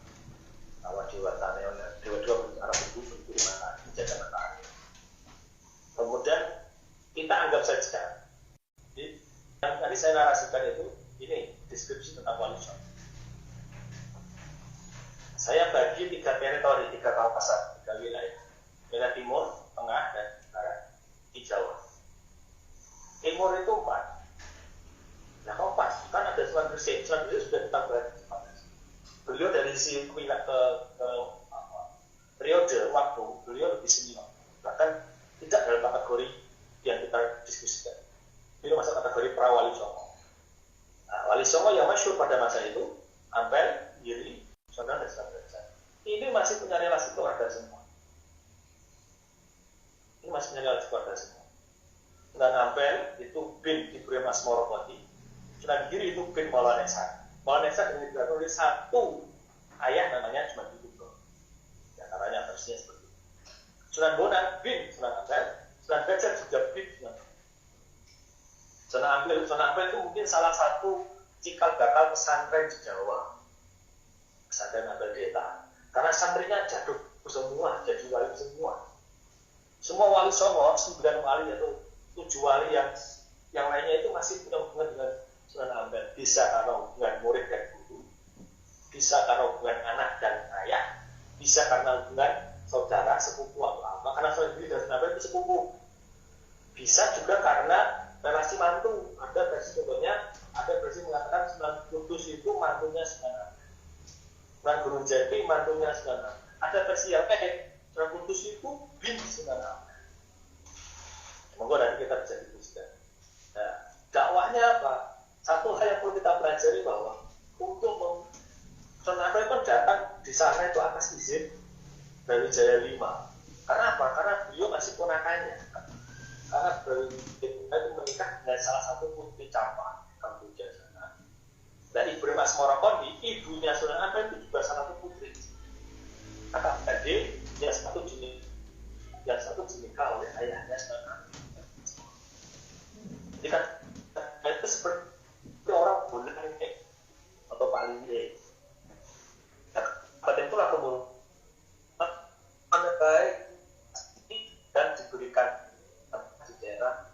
G: Nawa Dewata, dewa arah penjuru mata angin, jaga mata angin. Kemudian kita anggap saja, yang tadi saya narasikan itu ini deskripsi tentang Wali Songo. Saya bagi 3 teritori, 3 kawasan, 3 wilayah. Wilayah timur, tengah, dan barat di Jawa. Timur itu 4. Nah, kok pas? Kan ada Sunan Gresik. Sunan Gresik sudah tentang berarti. Beliau dari sisi periode waktu, beliau lebih senior. Bahkan tidak dalam kategori yang kita diskusikan. Beliau masuk kategori pra Wali Songo. Nah, Wali Songo yang masyhur pada masa itu, Ampel, Giri, Sunan dan Sunan Derajat. Ini masih punya relasi keluarga semua. Ini masih punya relasi keluarga semua. Sunan Ampel itu bin Ibrahim Asmorokoti. Sunan Giri itu bin Maulana Esa. Maulana Esa dengan oleh satu ayah namanya cuma Duduk. Di antaranya versinya seperti itu. Sunan Bonang bin Sunan Ampel. Sunan Derajat juga bin Sunan Ampel. Sunan Ampel itu mungkin salah satu cikal bakal pesantren di Jawa. Pesantren Ampel Deta. Karena santrinya jatuh semua, jadi wali semua. Semua wali Songo, 9 wali atau 7 wali yang lainnya itu masih punya hubungan dengan Sunan Ampel. Bisa karena hubungan murid dan guru, bisa karena hubungan anak dan ayah, bisa karena hubungan saudara, sepupu atau apa. Karena Sunan Giri dan Sunan Ampel itu sepupu. Bisa juga karena relasi mantu. Ada versi contohnya, ada versi mengatakan Sunan Kudus itu mantunya Sunan Ampel. Sunan Gunung Jati mantunya Sunan Ampel. Ada versi yang Sunan Kudus itu bin Sunan Ampel. Monggo nanti kita bisa diskusikan. Nah, dakwahnya apa? Satu hal yang perlu kita pelajari bahwa untuk Sunan Ampel pun datang di sana itu atas izin dari Jaya V. Karena apa? Karena beliau masih ponakannya. Karena beliau itu menikah dengan salah satu putri Campa Kamboja sana. Dan Ibu Mas Morokondi, ibunya Sunan Ampel itu juga salah satu putri. Kakak adik yang satu dinikah oleh ayahnya Sunan Ampel. Jadi kan itu seperti orang boleh atau paling pada itulah kemudian baik dan diberikan di daerah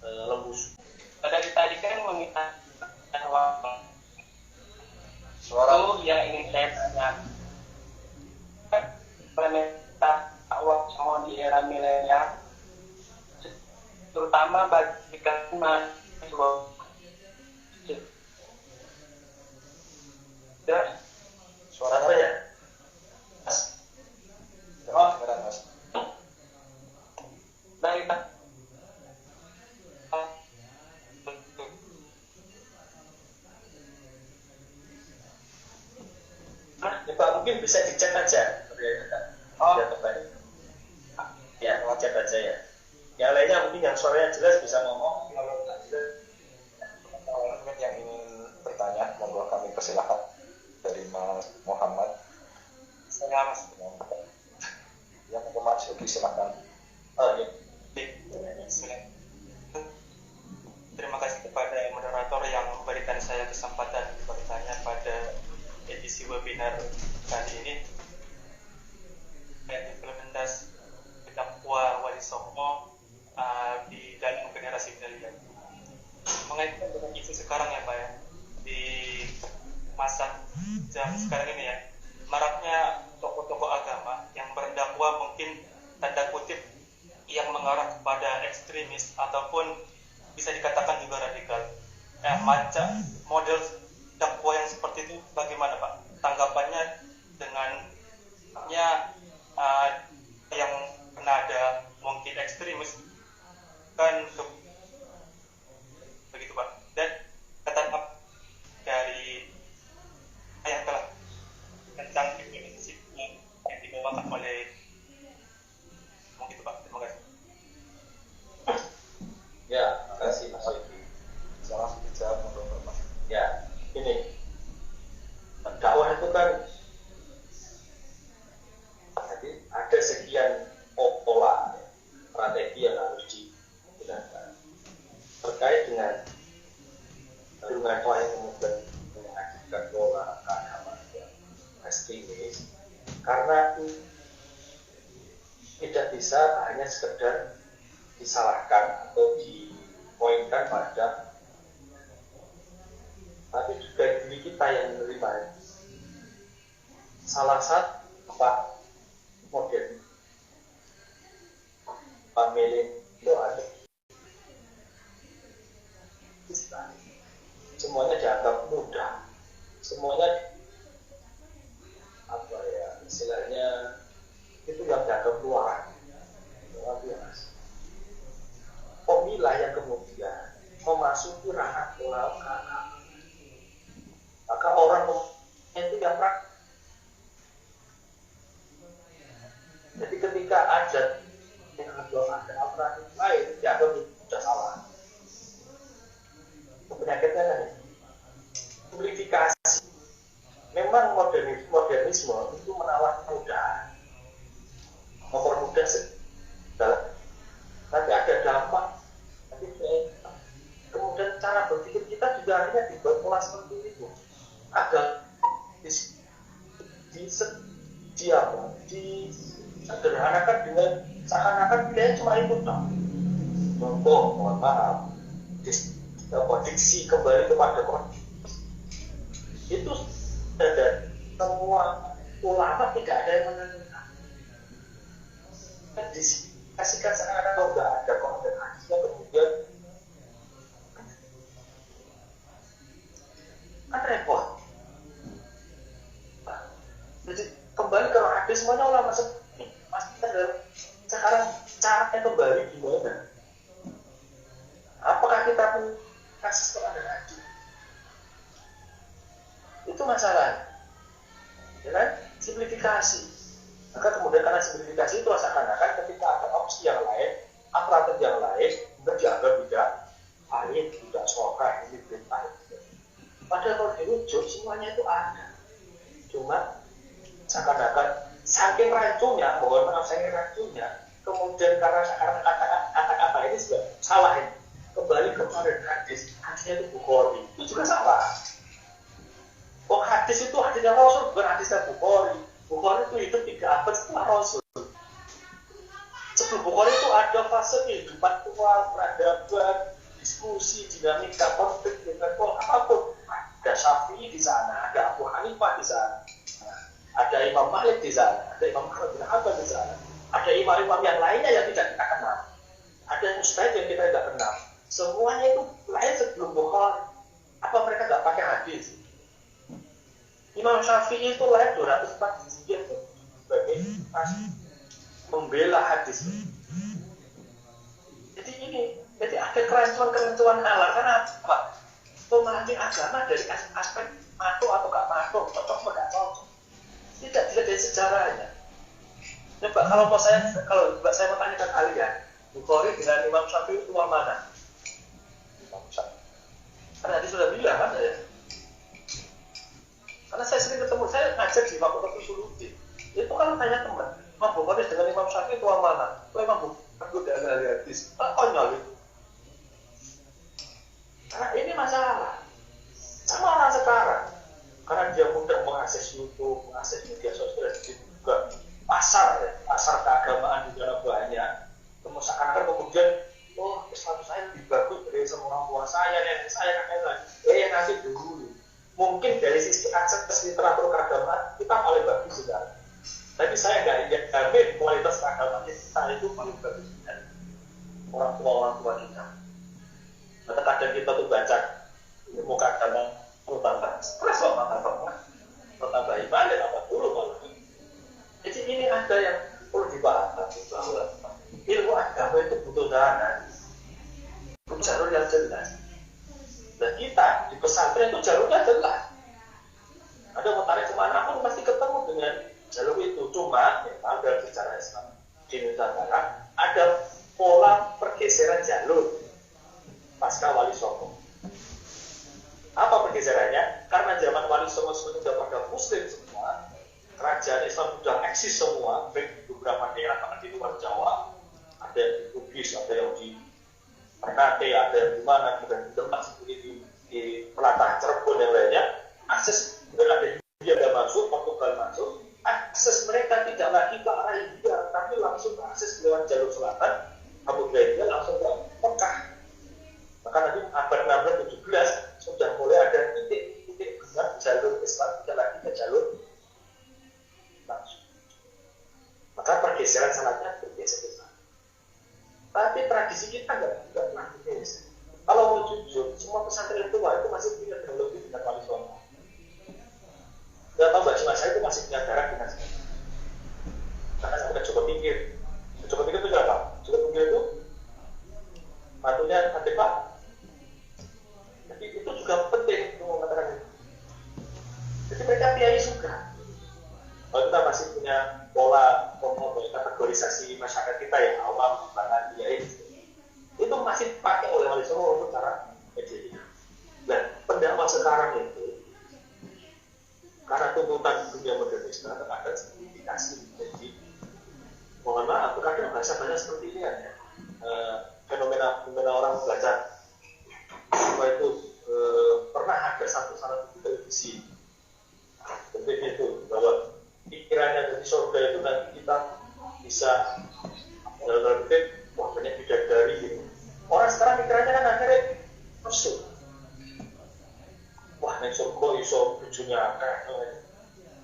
G: lembus.
E: Dari tadi kan meminta
A: Suara
E: itu yang ingin saya tanyakan. Implementasi dakwah semua di era milenial, terutama bagi mahasiswa.
A: suara
G: Apa ya?
A: Kedengeran, Mas.
E: Dari
G: Ya Pak, mungkin bisa dicek aja.
E: Oh.
G: Ya, kembali. Ya, cek aja ya. Yang lainnya mungkin yang suaranya jelas bisa ngomong. Kalau nggak jelas,
A: Mungkin yang ingin bertanya, monggo kami persilahkan dari Mas Muhammad.
E: saya Mas.
A: Yang monggo Mas Yogi silakan.
G: oh ya.
E: Bismillah. Terima kasih kepada moderator yang memberikan saya kesempatan bertanya pada edisi webinar kali ini. Implementasi dakwah Wali Songo di dalam generasi milenial. Mengaitkan dengan isu sekarang ya Pak ya, di masa jam sekarang ini ya, maraknya tokoh-tokoh agama yang berdakwah mungkin tanda kutip yang mengarah kepada ekstremis ataupun bisa dikatakan juga radikal. Macam model dakwah yang seperti itu bagaimana Pak? Tanggapannya dengan yang nada mungkin ekstremis kan begitu Pak. Dan kata dari yang telah tentang implementasi yang dibawakan oleh mungkin itu Pak. Terima kasih.
G: Ya, terima kasih Mas Yogi.
A: Salah dijawab monggo Mas.
G: Ya, ini dakwah itu kan jadi ada sekian pola strategi yang harus digunakan terkait dengan dakwah yang kemudian mengajukan pola keagamaan yang ekstremis, karena tidak bisa hanya sekedar disalahkan atau dipoinkan pada, tapi juga diri kita yang menerima. Salah satu model pemilih itu ada semuanya dianggap mudah, semuanya apa ya istilahnya itu yang dianggap luaran biasa. Pemilah yang kemudian memasuki ranah pola keagamaan, maka orang itu yang praktis. Jadi ketika ada yang ada alternatif lain, dianggap itu sudah salah. Penyakitnya kan simplifikasi. Memang modernisme itu menawarkan kemudahan, mempermudah segala, tapi ada dampak. Kemudian cara berpikir kita juga akhirnya dibuat pola seperti itu. Ada disederhanakan dengan seakan-akan dia cuma ikut dong. Contoh, mohon maaf, diksi kembali kepada kondisi itu ada semua ulama tidak ada yang menentukan. Dikasihkan seakan-akan kalau nggak ada koordinasi kemudian kan repot. Nah, jadi kembali ke hadis semuanya ulama seperti sekarang caranya kembali gimana? Apakah kita pun kasus kepada hadis? Itu masalah, ya kan? Simplifikasi. Maka kemudian karena simplifikasi itu seakan-akan ketika ada opsi yang lain, alternatif yang lain, sudah dianggap tidak valid, tidak sokah, ini berita. Padahal kalau dirujuk semuanya itu ada. Cuma seakan-akan saking rancunya, mohon maaf saking rancunya, kemudian karena kata-kata ini sudah salah ini. Kembali kepada hadis, hadisnya itu Bukhari, itu juga salah. Oh hadis itu hadisnya Rasul, bukan hadisnya Bukhari. Bukhari itu hidup 3 abad setelah Rasul. Sebelum Bukhari itu ada fase kehidupan tua, peradaban, diskusi, dinamika, konflik, apapun. Ada Syafi'i di sana, ada Abu Hanifah di sana, ada Imam Malik di sana, ada Imam Ahmad bin Hanbal di sana, ada imam-imam yang lainnya yang tidak kita kenal, ada mustahil yang kita tidak kenal. Semuanya itu lahir sebelum Bukhari. Apa mereka nggak pakai hadis? Imam Syafi'i itu lahir 204 Hijriah sebagai membela hadis. Jadi ada kerancuan halal. Karena apa? Memahami agama dari aspek matu atau gak matu, cocok atau gak cocok. Tidak dilihat dari sejarahnya. Coba kalau saya mau tanya ke kalian, Bukhari dengan Imam Syafi'i itu mana? Karena tadi sudah bilang kan ya. Karena saya sering ketemu, saya ngajar di Fakultas Usuluddin. Itu kan tanya teman, Imam Bukhari dengan Imam Syafi'i itu mana? Itu Imam Bukhari tidak ada hadis. Konyol itu. Karena ini masalah. Sama orang sekarang. Karena dia mudah mengakses YouTube, mengakses media sosial, juga pasar keagamaan di sana banyak. Kemudian status saya lebih bagus dari semua orang tua saya, dan saya kakaknya yang ngasih dulu. Mungkin dari sisi akses literatur keagamaan kita paling bagus sudah. Tapi saya nggak jamin kualitas keagamaan kita itu paling bagus dari orang tua kita. Maka kadang kita tuh baca ilmu keagamaan tambah stres kok tambah ibadah tambah dulu malah. Jadi ini ada yang perlu dibahas bahwa ilmu agama itu butuh dana, butuh jalur yang jelas. Dan kita di pesantren itu jalurnya jelas. Ada mau tarik kemana pun pasti ketemu dengan jalur itu. Cuma memang dalam sejarah Islam di Nusantara ada pola pergeseran jalur pasca Wali Songo. Apa pergeserannya? Karena zaman Wali Songo sudah pada Muslim semua, kerajaan Islam sudah eksis semua, baik di beberapa daerah, bahkan di luar Jawa, ada yang di Bugis, ada yang di Ternate, ada yang di mana, kemudian di Demak, di Pelatah, Cirebon, yang lainnya, akses ada India ada masuk, Portugal masuk, akses mereka tidak lagi ke arah India, tapi langsung akses lewat jalur selatan, kemudian dia langsung ke Mekah. Maka nanti abad 16-17 sudah mulai ada titik-titik benar jalur Islam tidak lagi ke jalur langsung. Maka pergeseran sanatnya bergeser ke sana. Tapi tradisi kita nggak pernah bergeser. Kalau mau jujur, semua pesantren tua itu masih punya teknologi dengan Wali Songo. Nggak tahu Mbak Cima, saya itu masih punya darah dengan saya. Karena saya udah cukup pinggir. Cukup pinggir itu apa? Cukup pinggir itu matunya nanti Pak. Jadi itu juga penting untuk mengatakan itu. Jadi mereka kiai juga. Kalau kita masih punya pola kategorisasi masyarakat kita yang awam, bahkan kiai, itu masih pakai oleh Wali Songo untuk cara media. Dan pendakwah sekarang itu karena tuntutan dunia modernisme terkadang simplifikasi. Jadi mohon maaf, terkadang bahasa-bahasa seperti ini kan ya. Fenomena orang baca apa itu pernah ada satu televisi seperti itu bahwa pikirannya dari surga itu nanti kita bisa dalam wah banyak bidadari gitu. Orang sekarang pikirannya kan akhirnya mesum. Wah nih surga iso bujunya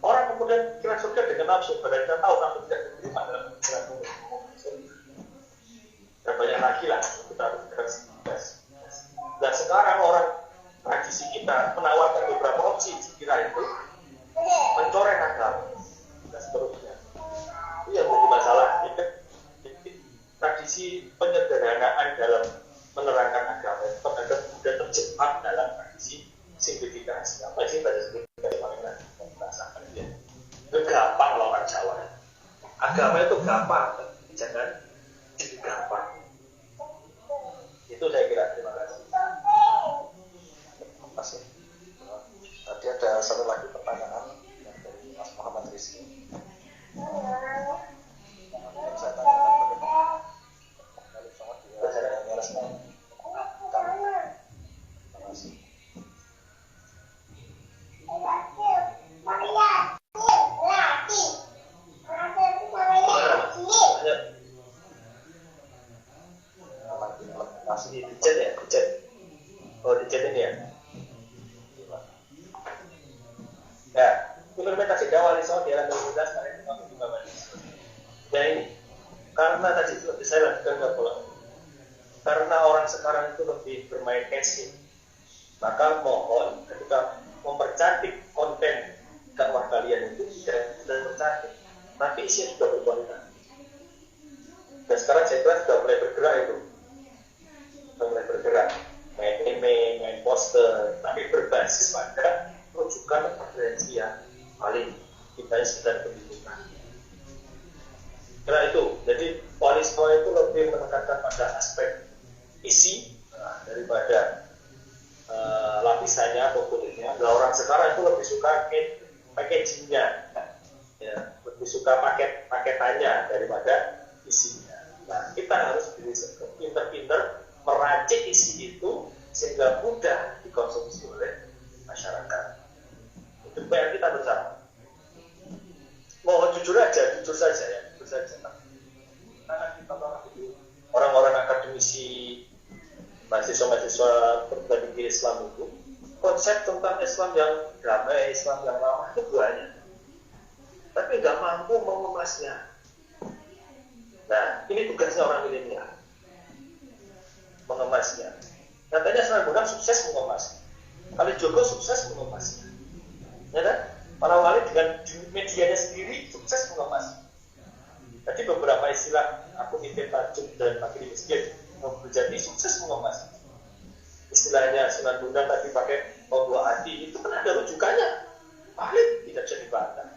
G: orang kemudian kira surga dengan nafsu, padahal kita tahu nafsu tidak diterima dalam pikiran dan banyak lagi lah kita harus tegas. Dan sekarang orang tradisi tradisi kita menawarkan beberapa opsi sekira itu mencoreng agama dan seterusnya. Itu yang menjadi masalah. Jadi, tradisi penyederhanaan dalam menerangkan agama itu terkadang sudah terjebak dalam tradisi simplifikasi. Apa sih tradisi simplifikasi? Makanya merasakan dia. Itu gampang loh orang Jawa. Agama itu gampang, jangan jadi gampang. Itu saya kira. Terima kasih.
A: Terima kasih. Tadi ada satu lagi pertanyaan dari Mas Muhammad Rizky. Saya tanyakan bagaimana kalau sama dia merespon. Terima kasih.
G: Masih di chat ya, di chat. Oh, di chat ini ya. Ya, implementasi dakwah Islam di era 2019 karena itu kami juga banyak. Ya ini, karena tadi itu saya lanjutkan ke pola. Karena orang sekarang itu lebih bermain casing, maka mohon ketika mempercantik konten dakwah kalian itu tidak bercantik, tapi isinya juga berkualitas. Dan sekarang saya kira sudah mulai bergerak itu, sudah mulai bergerak, main meme, main poster, tapi berbasis pada rujukan referensi yang paling kita sedang pendidikan. Karena itu, jadi polisme itu lebih menekankan pada aspek isi daripada lapisannya atau kulitnya. Nah, orang sekarang itu lebih suka packagingnya, ya, lebih suka paketannya daripada isinya. Nah, kita harus pinter-pinter meracik isi itu sehingga mudah dikonsumsi oleh masyarakat. Itu PR kita bersama. Mohon jujur saja ya, jujur saja. Karena kita orang-orang akademisi, mahasiswa-mahasiswa perguruan tinggi Islam itu, konsep tentang Islam yang damai, Islam yang lama itu banyak, tapi nggak mampu mengemasnya. Nah, ini tugasnya orang milenial, mengemasnya. Katanya Sunan Bonang sukses mengemasnya, Kali Jogo sukses mengemasnya, ya kan? Para wali dengan medianya sendiri sukses mengemas. Tadi beberapa istilah aku titip tajuk dan makin miskin menjadi sukses mengemas. Istilahnya Sunan Bonang tadi pakai dua hati, itu kan ada rujukannya, valid, tidak bisa dibantah.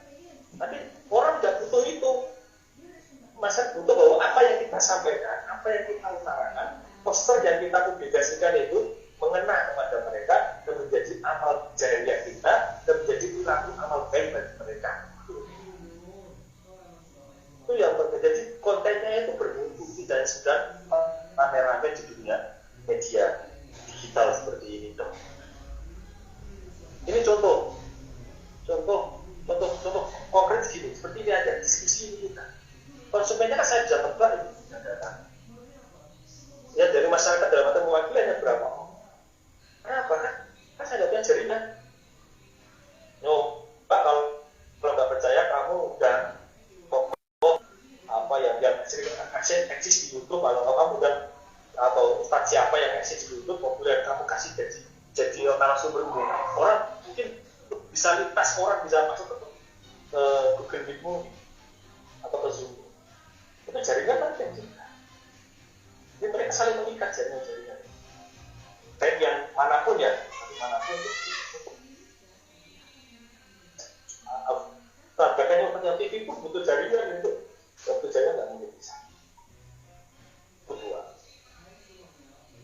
G: Tapi orang tidak butuh itu. Masa butuh bahwa apa yang kita sampaikan, apa yang kita utarakan, poster yang kita publikasikan itu mengena kepada mereka dan menjadi amal jariah kita dan menjadi perilaku amal baik bagi mereka. Itu yang menjadi kontennya itu bermutu, tidak sedang rame-rame di dunia media digital seperti ini dong. Ini contoh konkret gini, seperti ini aja diskusi ini kita. Konsumennya kan saya bisa tebak ini data. Ya dari masyarakat dalam arti mewakilinya berapa? Kenapa kan? Kan saya nggak punya jaringan. No, Pak kalau nggak percaya kamu udah apa yang eksis di YouTube, kalau kamu udah atau ustadz siapa yang eksis di YouTube populer kamu kasih jadi narasumber umum. Orang mungkin bisa lintas, orang bisa masuk ke Google Meet-mu atau ke Zoom. Itu jaringan penting juga. Jadi mereka saling mengikat jaringan. Baik yang manapun ya, manapun itu. Bahkan yang TV pun butuh jaringan itu. Waktu jaringan nggak mungkin bisa. Kedua.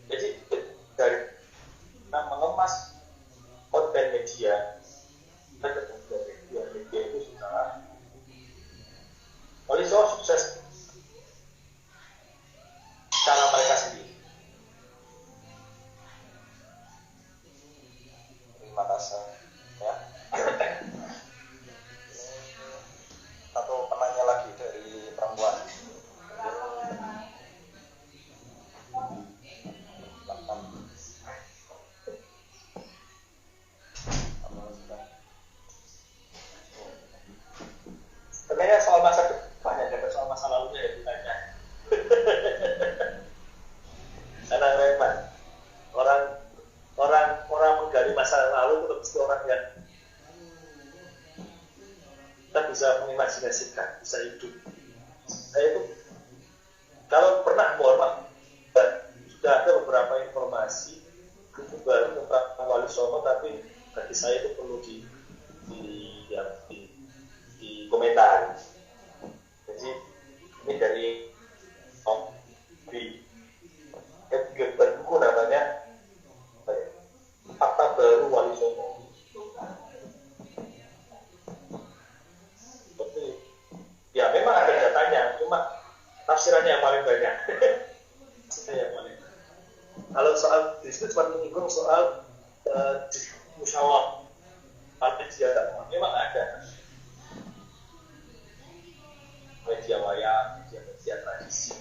G: Jadi dari mengemas konten media dan media itu sudah oleh soal sukses cara mereka sendiri.
A: Terima kasih ya. Satu penanya lagi dari perempuan.
G: Sebenarnya soal masa depan ya, dapat soal masa lalunya ya ditanya. Karena memang orang menggali masa orang yang kita bisa mengimajinasikan, bisa hidup. Saya itu kalau pernah, mohon maaf, sudah ada beberapa informasi buku baru tentang Wali Songo, tapi bagi saya itu perlu dikomentari. Jadi ini dari buku namanya Fakta Baru Wali Songo. Ya memang ada datanya, cuma tafsirannya yang paling banyak. Kalau soal disebut cuma menyinggung soal musyawarah media, memang ada media wayang, media tradisi,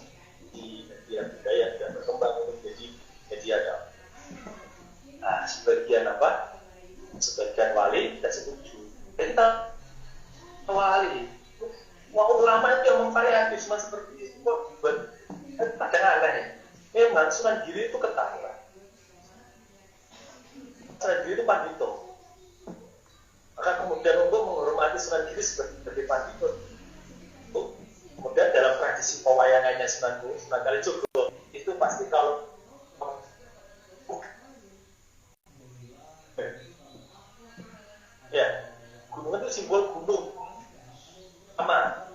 G: media budaya yang berkembang menjadi media dakwah. Nah, sebagian wali tidak setuju. Kita wali, ulama itu yang memvariatif cuma seperti itu kok kadang aneh. Memang Sunan Giri itu ketara. Sunan Giri itu pandito. Maka kemudian untuk menghormati Sunan Giri sebagai pandito, kemudian dalam tradisi pewayangannya Sunan Kalijogo itu pasti kalau ya gunung itu simbol gunung sama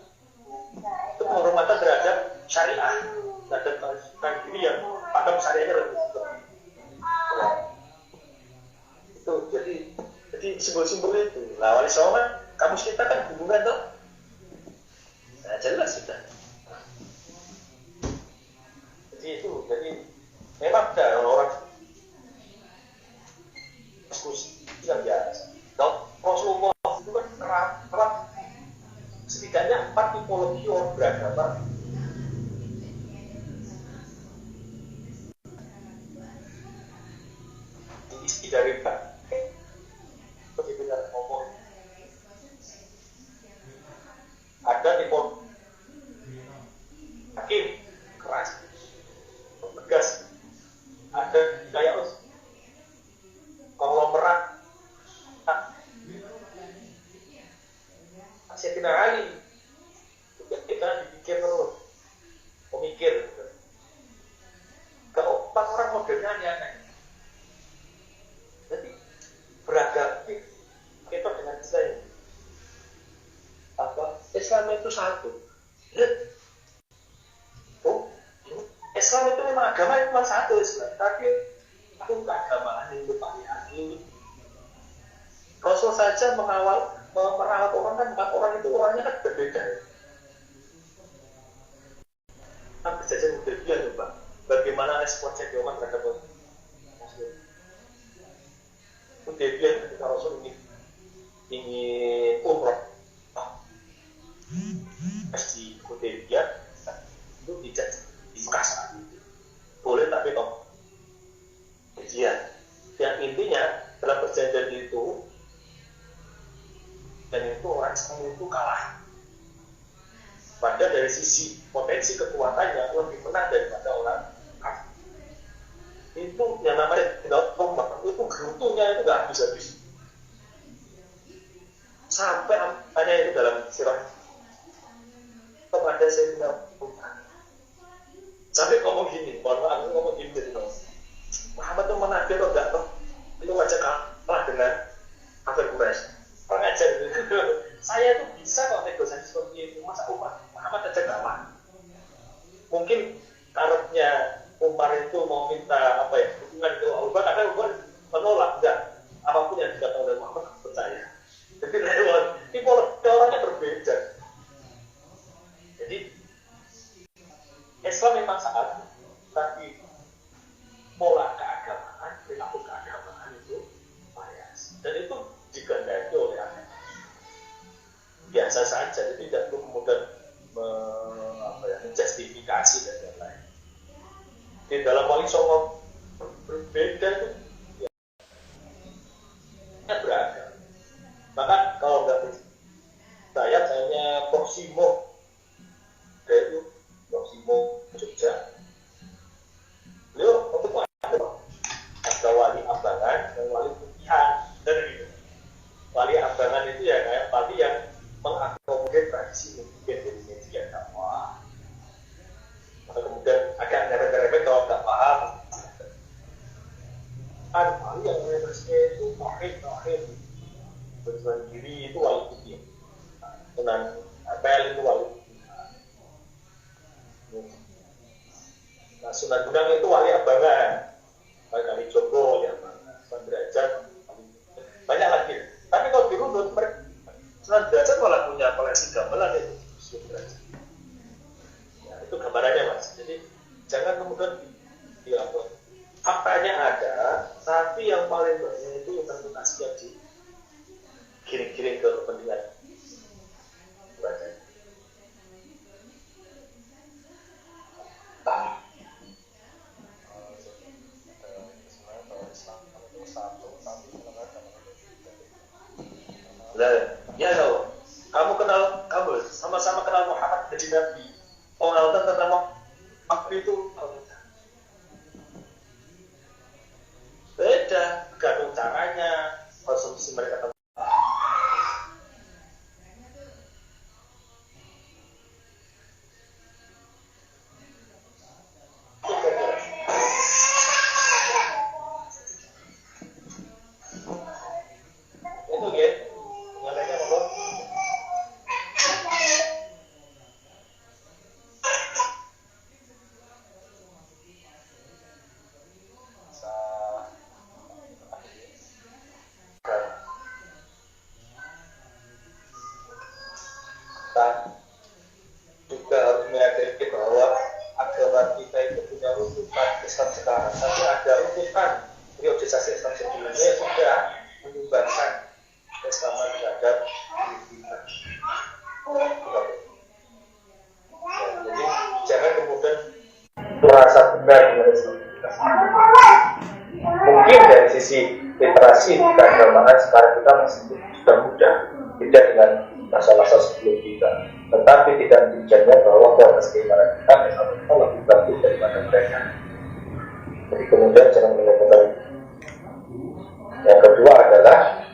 G: itu penghormatan terhadap syariah, terhadap Sunan Giri yang pada syariahnya lebih itu. Jadi simbol-simbol itu. Nah, Wali Songo kamus kita kan gunungan tuh. Nah, jelas sudah. Jadi memang ada orang diskusi yang biasa. Kalau Rasulullah itu kan terap setidaknya 4 tipologi orang beragama. Isi dari benar ngomong ada tipe hakim keras tegas, ada kayak konglomerat Sayyidina Ali kita dipikir terus pemikir. Keempat orang modernnya aneh-aneh. Jadi beragam kita dengan Islam. Islam itu satu. Islam itu memang agama itu cuma satu Islam, tapi aku keagamaan yang bervariasi. Rasul saja merawat orang kan 4 orang itu orangnya kan berbeda. Tapi saja Hudaybiyah coba, bagaimana respon Umar terhadap Muslim? Hudaybiyah ketika Rasul ingin umrah, di Hudaybiyah itu tidak dibuka saat itu. Boleh tapi toh ujian. Yang intinya dalam perjanjian itu dan itu orang Islam itu kalah. Padahal dari sisi potensi kekuatannya lebih menang daripada orang kafir. Itu yang namanya tidak tombak, itu gerutunya itu nggak habis-habis. Sampai hanya itu dalam sirah kepada Sayyidina sampai ngomong gini, ngomong gini jadi Muhammad itu mana dia atau enggak toh? Itu wajah kalah dengan kafir Quraisy. Orang ajar gitu. Saya tuh bisa kok negosiasi seperti itu, masa Muhammad aja kalah. Mungkin karena Umar itu mau minta hubungan ke Abu Bakar, karena Umar menolak enggak apapun yang dikatakan oleh Muhammad percaya. Jadi tipologi orangnya berbeda. Jadi Islam memang saat, tapi pola keagamaan, perilaku keagamaan itu variasi, dan itu digandai oleh agama. Biasa saja, jadi tidak perlu kemudian menjustifikasi dan lain-lain. Di dalam Wali Songo berbeda itu ya, beragam. Bahkan kalau nggak percaya, misalnya Proximo dari Proximo Jogja, beliau untuk ada wali Ambangan dan wali Putihan dan gitu. Sunan Giri itu wali putih, Sunan Ampel itu wali putih. Nah, Sunan Bonang itu wali abangan, wali Kalijogo, wali abangan, Sunan Derajat, banyak lagi. Tapi kalau dirunut, Sunan Derajat malah punya koleksi gamelan itu Sunan Derajat. Ya, itu gambarannya mas. Jadi jangan kemudian dilakukan. Faktanya ada, tapi yang paling banyak itu interpretasi yang digiring-giring ke kepentingan baca. Ya tahu. Kamu sama-sama kenal Muhammad jadi Nabi. Orang tentang Nabi itu beda, gantung caranya, konsumsi mereka. Itu ya, ngalanya apa? Juga harus menyadari bahwa agama kita itu punya rujukan Islam sekarang, tapi ada rujukan priorisasi Islam sebelumnya yang sudah menyumbangkan keislaman terhadap diri kita. Jadi jangan kemudian merasa benar dengan Islam kita. Mungkin dari sisi literasi keagamaan sekarang kita masih sudah mudah, tidak dengan masa-masa sebelum kita. Tetapi tidak menjadikan bahwa kualitas keimanan kita lebih bagus daripada mereka. Jadi kemudian jangan melakukan. Yang kedua adalah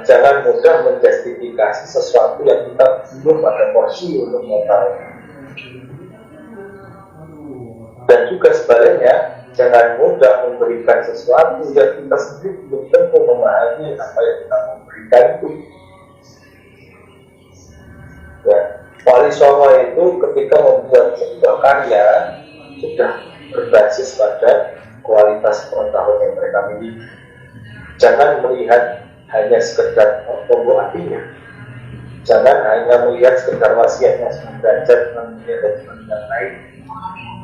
G: jangan mudah menjustifikasi sesuatu yang kita belum pada porsi untuk mengetahui. Dan juga sebaliknya, jangan mudah memberikan sesuatu yang kita sendiri belum tentu memahami apa yang kita memberikan itu. Ya, Wali Songo itu ketika membuat sebuah karya sudah berbasis pada kualitas pengetahuan yang mereka miliki. Jangan melihat hanya sekedar pembuat artinya. Jangan hanya melihat sekedar wasiatnya Derajat dan yang lain.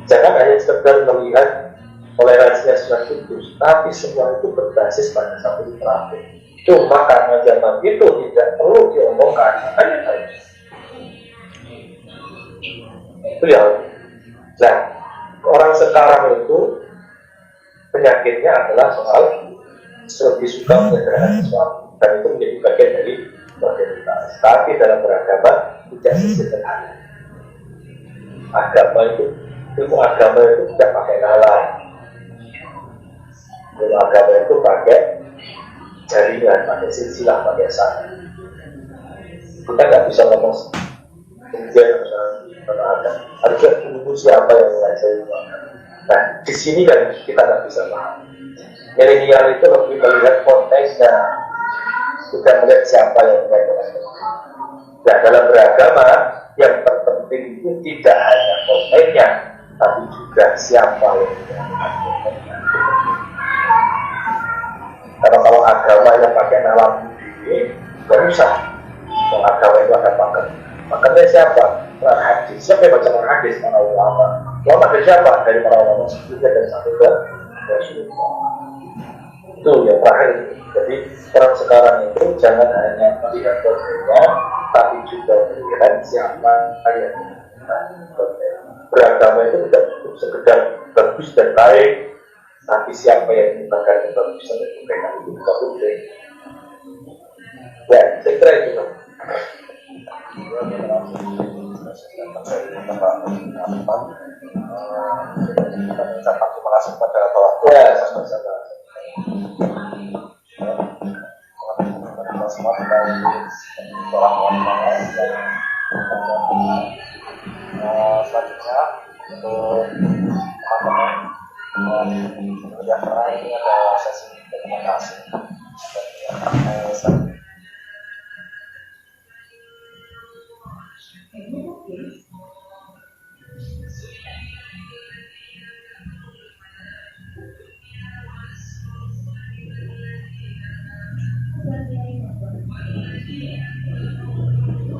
G: Jangan hanya sekedar melihat toleransinya Sunan Kudus, tapi semua itu berbasis pada satu literatur. Cuma karena zaman itu tidak perlu diomongkan, makanya harus. Itu yang. Nah, orang sekarang itu penyakitnya adalah soal lebih suka menyederhanakan sesuatu, dan itu menjadi bagian dari modernitas. Tapi dalam beragama tidak sesederhana. Agama itu, ilmu agama itu tidak pakai nalar. Ilmu agama itu pakai jaringan, pakai silsilah, pakai sana. Kita nggak bisa ngomong kemudian harusnya tunggu siapa yang mengajari ilmu agama. Nah, di sini kan kita nggak bisa paham. Milenial itu lebih melihat konteksnya, bukan melihat siapa yang mengajarkan. Nah, dalam beragama yang terpenting itu tidak hanya konteksnya, tapi juga siapa yang mengajarkan. Karena kalau agama yang pakai nalar ini, nggak usah. Kalau agama itu ada paket. Paketnya siapa? Para hadis. Siapa yang baca para hadis? Para ulama. Ulama dari siapa? Dari para ulama sebelumnya dan sampai ke Rasulullah. Itu yang terakhir. Jadi orang sekarang itu jangan hanya melihat kontennya, tapi juga melihat siapa yang beragama itu tidak cukup sekedar bagus dan baik, tapi siapa yang menyebarkan kebagusan dan kebaikan itu juga penting. Ya, saya kira itu. Terima kasih kepada Bapak. Ya, sama-sama. Semua dari orang-orang selanjutnya untuk teman-teman yang terakhir ini adalah sesi dokumentasi.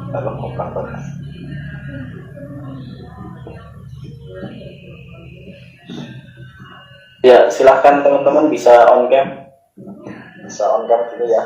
A: Kalau mau kantor.
H: Ya, silahkan teman-teman bisa on cam.
A: Bisa on cam dulu ya.